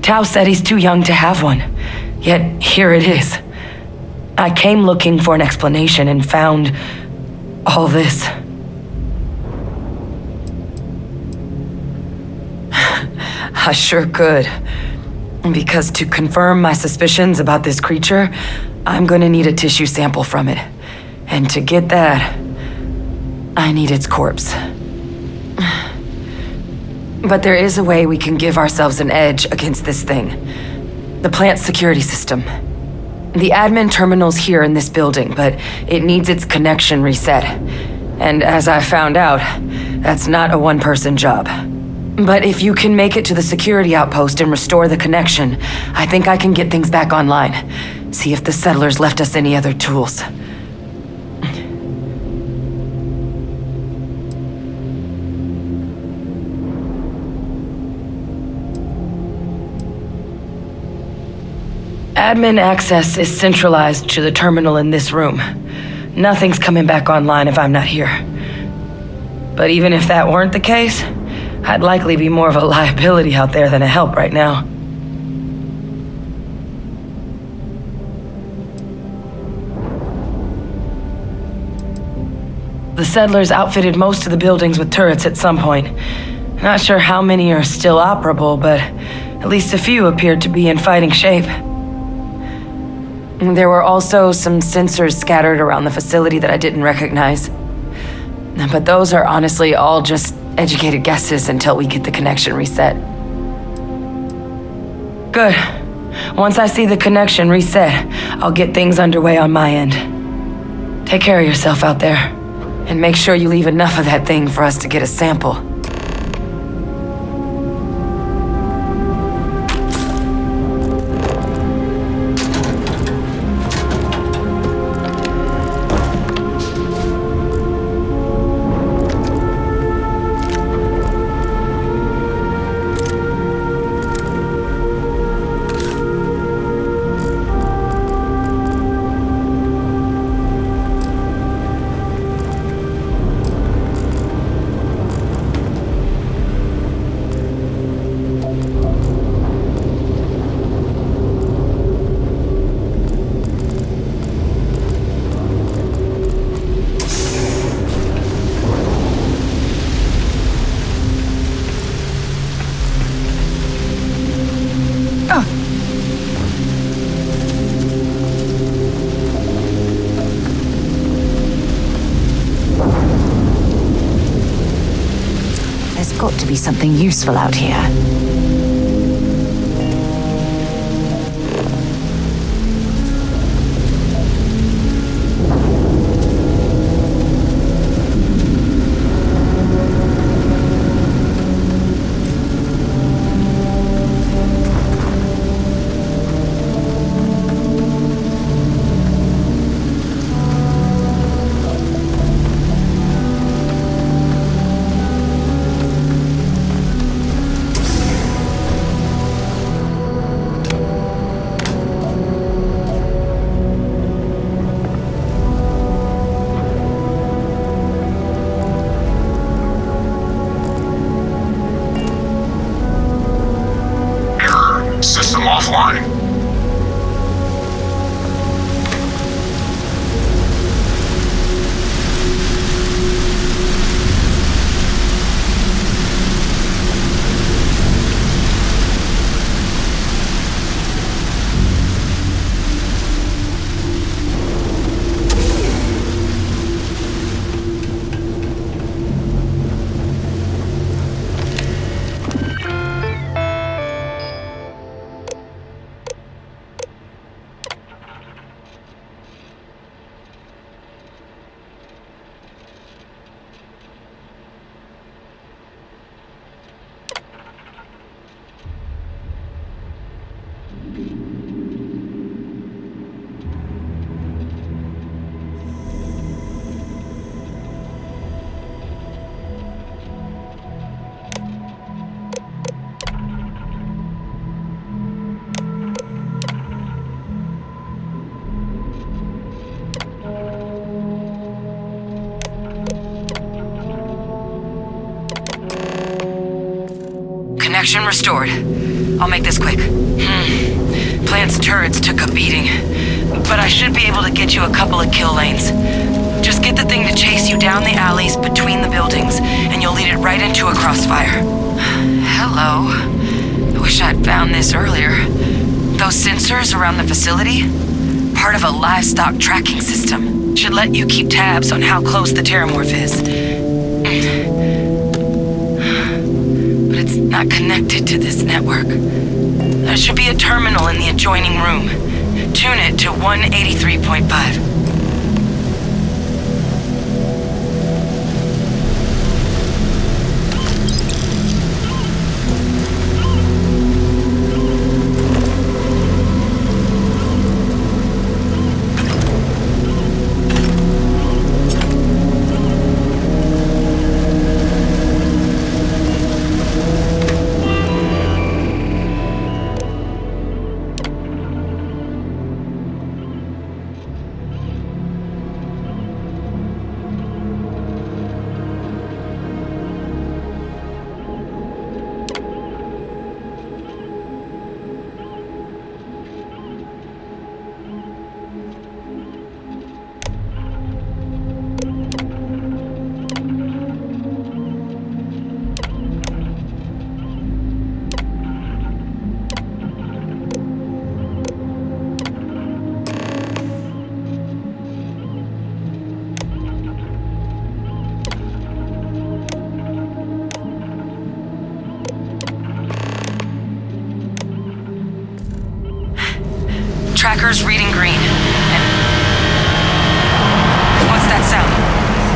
Tao said he's too young to have one, yet here it is. I came looking for an explanation and found all this. I sure could. Because to confirm my suspicions about this creature, I'm gonna need a tissue sample from it. And to get that, I need its corpse. But there is a way we can give ourselves an edge against this thing. The plant's security system. The admin terminal's here in this building, but it needs its connection reset. And as I found out, that's not a one-person job. But if you can make it to the security outpost and restore the connection, I think I can get things back online. See if the settlers left us any other tools. Admin access is centralized to the terminal in this room. Nothing's coming back online if I'm not here. But even if that weren't the case, I'd likely be more of a liability out there than a help right now. The settlers outfitted most of the buildings with turrets at some point. Not sure how many are still operable, but at least a few appeared to be in fighting shape. There were also some sensors scattered around the facility that I didn't recognize. But those are honestly all just educated guesses until we get the connection reset. Good. Once I see the connection reset, I'll get things underway on my end. Take care of yourself out there, and make sure you leave enough of that thing for us to get a sample. There's got to be something useful out here. System offline. Connection restored. I'll make this quick. Plant's turrets took a beating, but I should be able to get you a couple of kill lanes. Just get the thing to chase you down the alleys between the buildings, and you'll lead it right into a crossfire. Hello. I wish I'd found this earlier. Those sensors around the facility? Part of a livestock tracking system. Should let you keep tabs on how close the terramorph is. But it's not connected to this network. There should be a terminal in the adjoining room. Tune it to 183.5. Tracker's reading green. And what's that sound?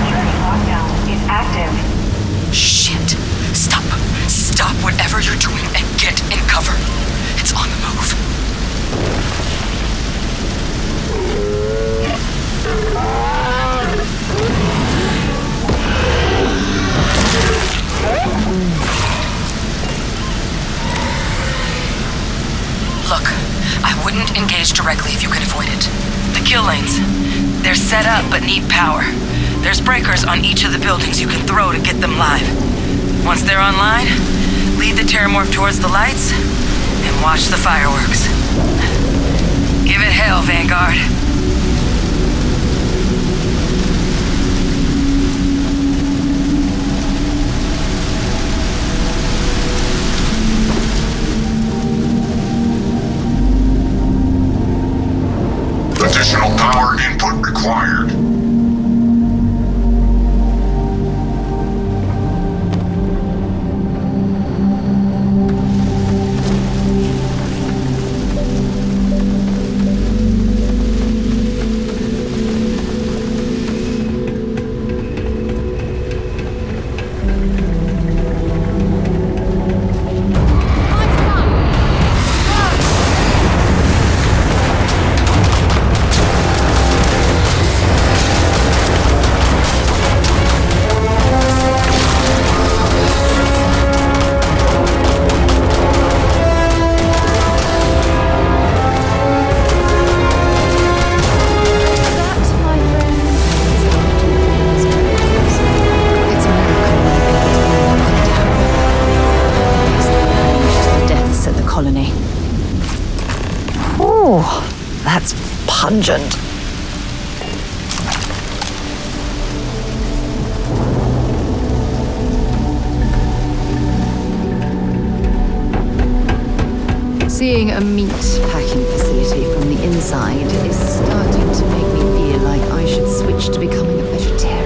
Security lockdown is active. Shit. Stop. Stop whatever you're doing and get in cover. It's on the move. Look, I wouldn't engage directly if you can avoid it. The kill lanes, they're set up but need power. There's breakers on each of the buildings you can throw to get them live. Once they're online, lead the Terramorph towards the lights and watch the fireworks. Give it hell, Vanguard. Additional power input required. Pungent. Seeing a meat packing facility from the inside is starting to make me feel like I should switch to becoming a vegetarian.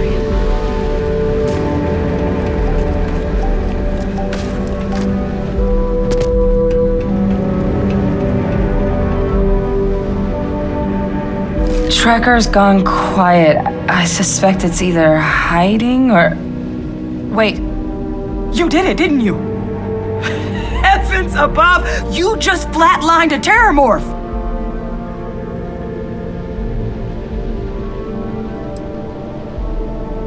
Tracker's gone quiet. I suspect it's either hiding or... Wait. You did it, didn't you? Heavens above! You just flatlined a Terramorph!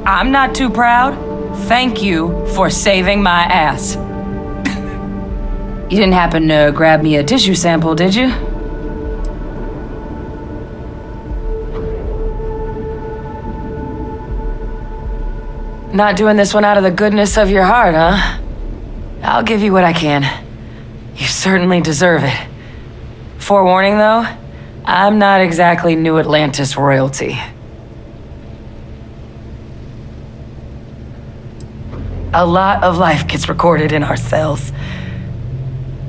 I'm not too proud. Thank you for saving my ass. You didn't happen to grab me a tissue sample, did you? Not doing this one out of the goodness of your heart, huh? I'll give you what I can. You certainly deserve it. Forewarning, though, I'm not exactly New Atlantis royalty. A lot of life gets recorded in our cells.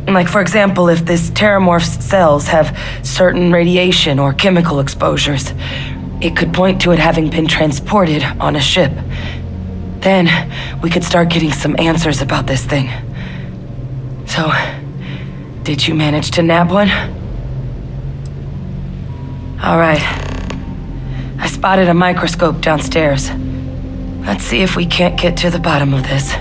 Like, for example, if this Terramorph's cells have certain radiation or chemical exposures, it could point to it having been transported on a ship. Then we could start getting some answers about this thing. So, did you manage to nab one? All right. I spotted a microscope downstairs. Let's see if we can't get to the bottom of this.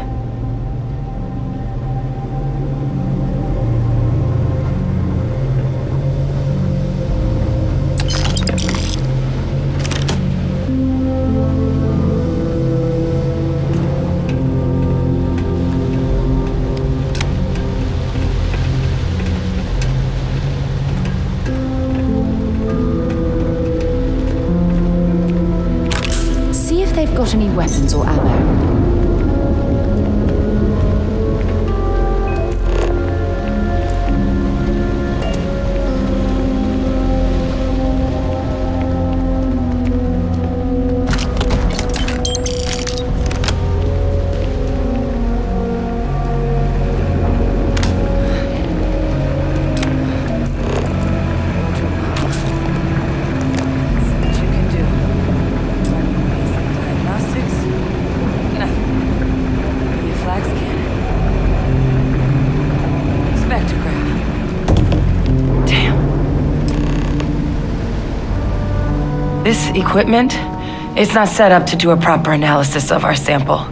Got any weapons or ammo? This equipment, it's not set up to do a proper analysis of our sample.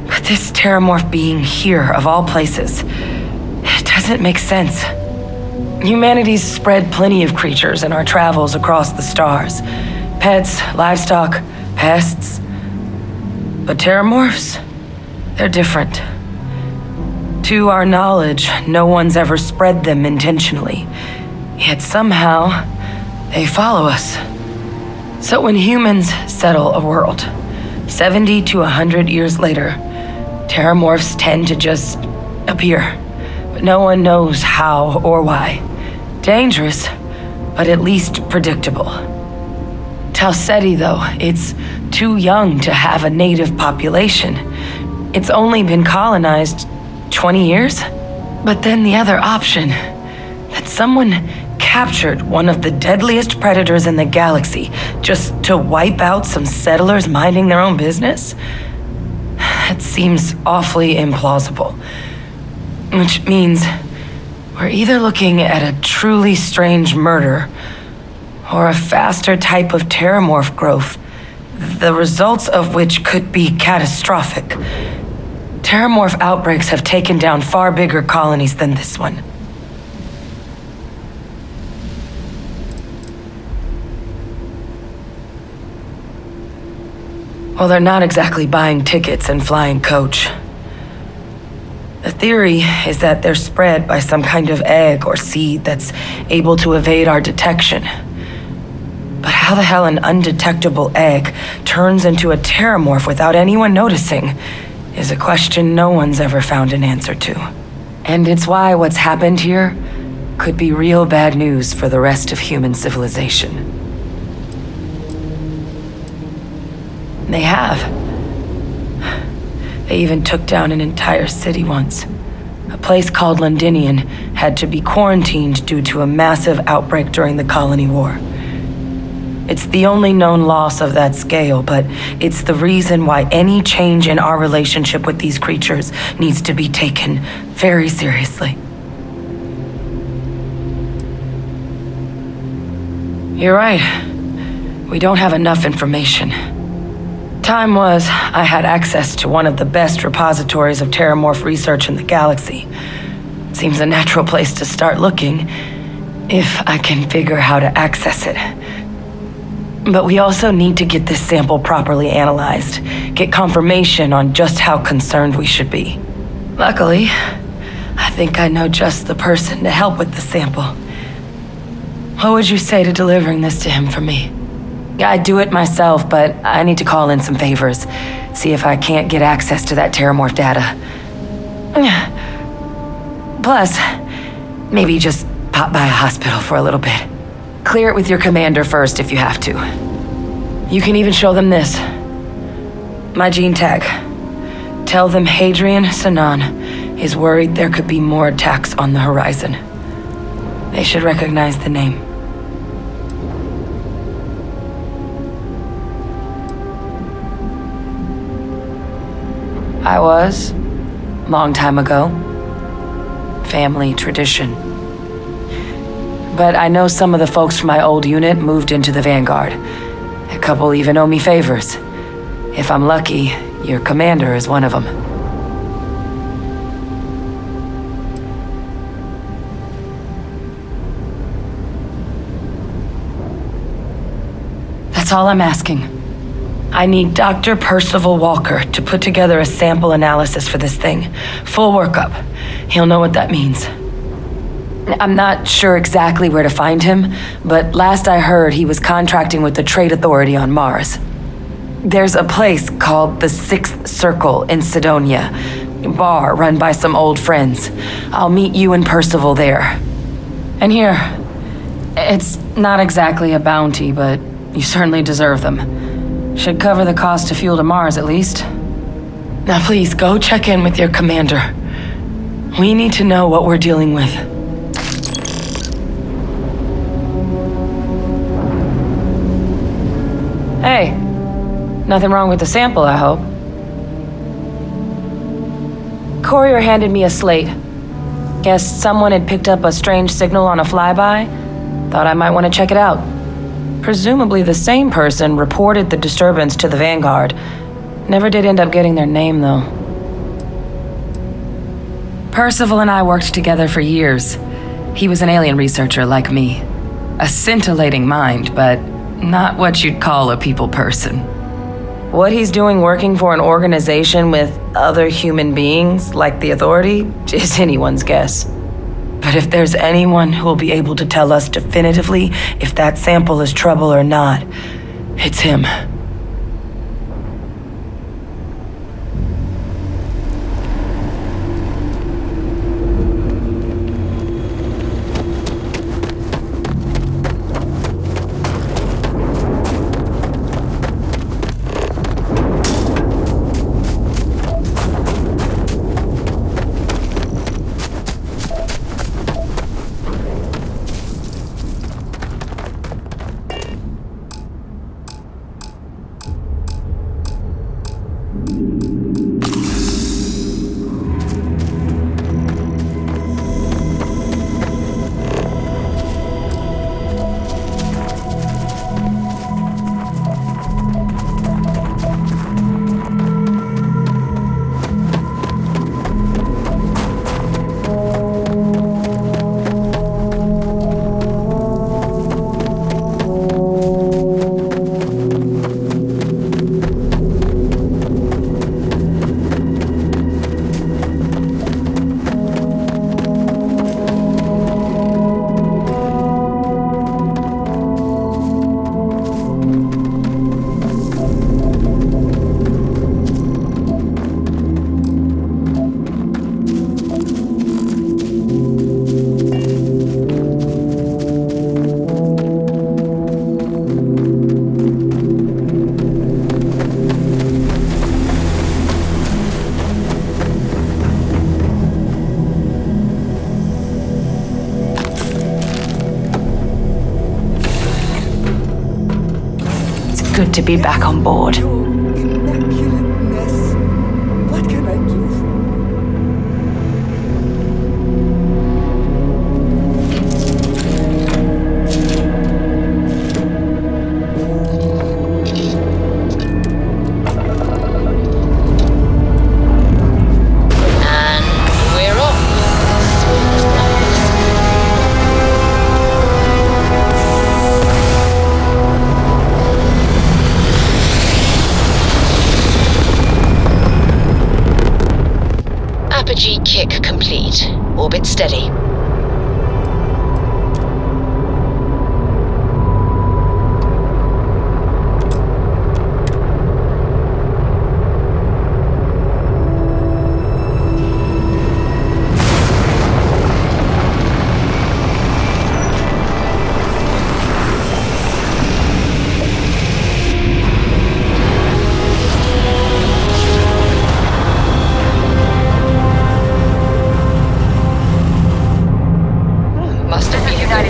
But this terramorph being here, of all places, it doesn't make sense. Humanity's spread plenty of creatures in our travels across the stars. Pets, livestock, pests. But terramorphs, they're different. To our knowledge, no one's ever spread them intentionally. Yet somehow, they follow us. So when humans settle a world, 70 to 100 years later, terramorphs tend to just appear. But no one knows how or why. Dangerous, but at least predictable. Tau Ceti, though, it's too young to have a native population. It's only been colonized 20 years? But then the other option, that someone captured one of the deadliest predators in the galaxy just to wipe out some settlers minding their own business? That seems awfully implausible. Which means we're either looking at a truly strange murder or a faster type of terramorph growth, the results of which could be catastrophic. Terramorph outbreaks have taken down far bigger colonies than this one. Well, they're not exactly buying tickets and flying coach. The theory is that they're spread by some kind of egg or seed that's able to evade our detection. But how the hell an undetectable egg turns into a terramorph without anyone noticing is a question no one's ever found an answer to. And it's why what's happened here could be real bad news for the rest of human civilization. They have. They even took down an entire city once. A place called Londinian had to be quarantined due to a massive outbreak during the Colony War. It's the only known loss of that scale, but it's the reason why any change in our relationship with these creatures needs to be taken very seriously. You're right. We don't have enough information. Time was, I had access to one of the best repositories of terramorph research in the galaxy. Seems a natural place to start looking, if I can figure how to access it. But we also need to get this sample properly analyzed, get confirmation on just how concerned we should be. Luckily, I think I know just the person to help with the sample. What would you say to delivering this to him for me? I'd do it myself, but I need to call in some favors. See if I can't get access to that terramorph data. Plus, maybe just pop by a hospital for a little bit. Clear it with your commander first if you have to. You can even show them this. My gene tag. Tell them Hadrian Sanan is worried there could be more attacks on the horizon. They should recognize the name. I was, long time ago. Family tradition. But I know some of the folks from my old unit moved into the Vanguard. A couple even owe me favors. If I'm lucky, your commander is one of them. That's all I'm asking. I need Dr. Percival Walker to put together a sample analysis for this thing. Full workup. He'll know what that means. I'm not sure exactly where to find him, but last I heard he was contracting with the Trade Authority on Mars. There's a place called the Sixth Circle in Sidonia, a bar run by some old friends. I'll meet you and Percival there. And here, it's not exactly a bounty, but you certainly deserve them. Should cover the cost to fuel to Mars, at least. Now please, go check in with your commander. We need to know what we're dealing with. Hey, nothing wrong with the sample, I hope. Courier handed me a slate. Guess someone had picked up a strange signal on a flyby. Thought I might want to check it out. Presumably the same person reported the disturbance to the Vanguard. Never did end up getting their name, though. Percival and I worked together for years. He was an alien researcher like me. A scintillating mind, but not what you'd call a people person. What he's doing working for an organization with other human beings, like the Authority, is anyone's guess. But if there's anyone who will be able to tell us definitively if that sample is trouble or not, it's him. Good to be back on board. What can I do? Apogee kick complete. Orbit steady.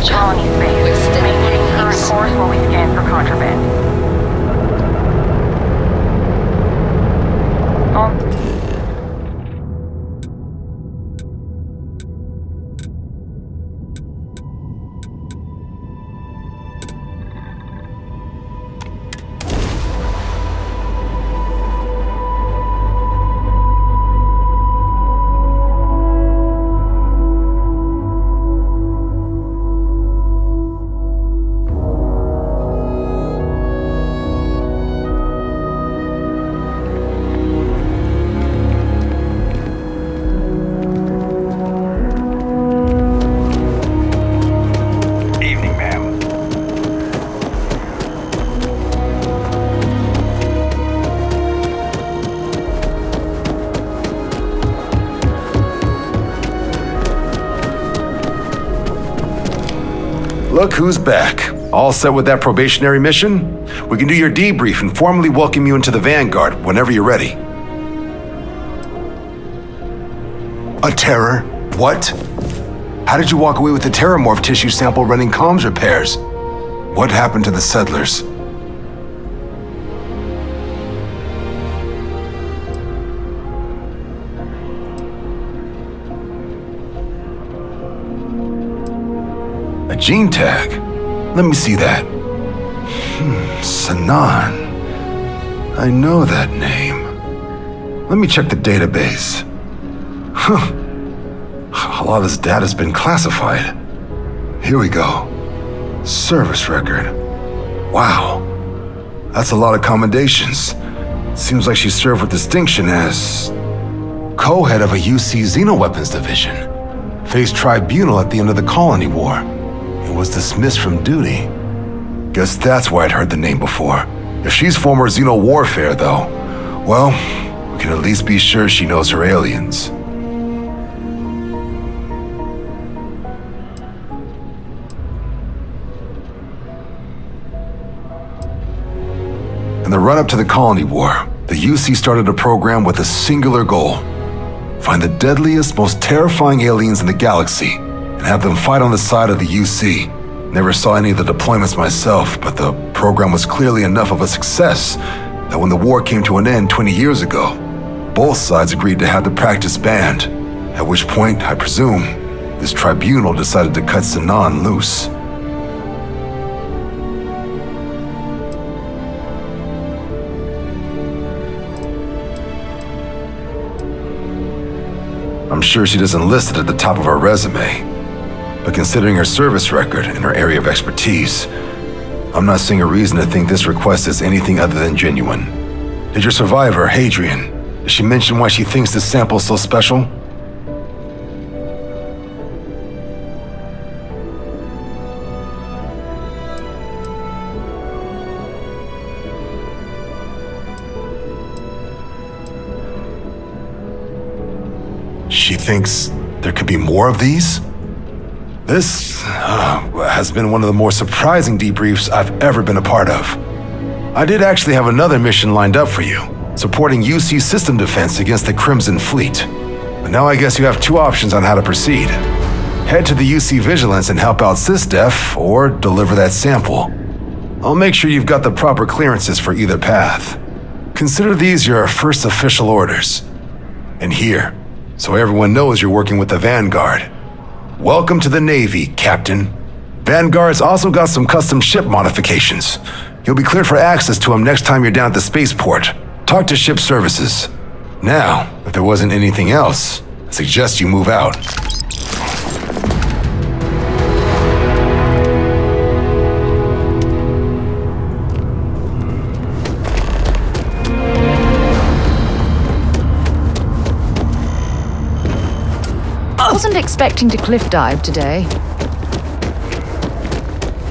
Colony space. Maintaining current course while we scan for contraband. Look who's back. All set with that probationary mission? We can do your debrief and formally welcome you into the Vanguard whenever you're ready. A terror? What? How did you walk away with the terramorph tissue sample running comms repairs? What happened to the settlers? A gene tag? Let me see that. Sanan. I know that name. Let me check the database. Huh. A lot of this data's been classified. Here we go. Service record. Wow. That's a lot of commendations. Seems like she served with distinction as co-head of a UC Xenoweapons division. Faced tribunal at the end of the Colony War. And was dismissed from duty. Guess that's why I'd heard the name before. If she's former Xeno warfare, though, well, we can at least be sure she knows her aliens. In the run-up to the Colony War, the UC started a program with a singular goal. Find the deadliest, most terrifying aliens in the galaxy and have them fight on the side of the UC. Never saw any of the deployments myself, but the program was clearly enough of a success that when the war came to an end 20 years ago, both sides agreed to have the practice banned, at which point, I presume, this tribunal decided to cut Sanan loose. I'm sure she doesn't list it at the top of her resume, but considering her service record and her area of expertise, I'm not seeing a reason to think this request is anything other than genuine. Did your survivor, Hadrian, did she mention why she thinks this sample is so special? She thinks there could be more of these? This has been one of the more surprising debriefs I've ever been a part of. I did actually have another mission lined up for you, supporting UC system defense against the Crimson Fleet. But now I guess you have two options on how to proceed. Head to the UC Vigilance and help out SysDef, or deliver that sample. I'll make sure you've got the proper clearances for either path. Consider these your first official orders. And here, so everyone knows you're working with the Vanguard. Welcome to the Navy, Captain. Vanguard's also got some custom ship modifications. You'll be cleared for access to them next time you're down at the spaceport. Talk to ship services. Now, if there wasn't anything else, I suggest you move out. I wasn't expecting to cliff dive today.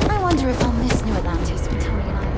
I wonder if I'll miss New Atlantis when Tony and I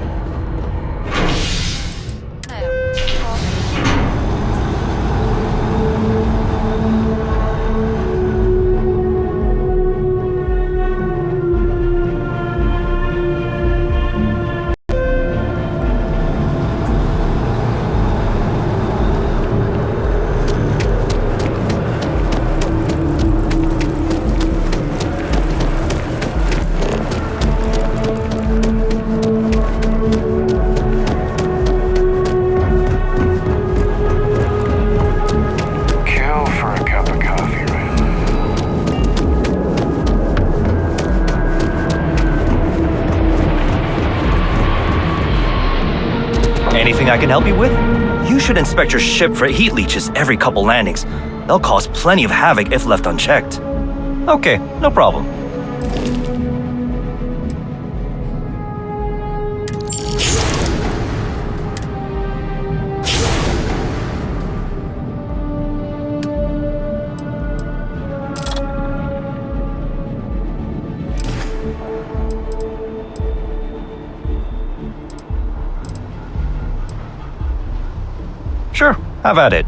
Anything I can help you with? You should inspect your ship for heat leeches every couple landings. They'll cause plenty of havoc if left unchecked. Okay, no problem. Sure, have at it.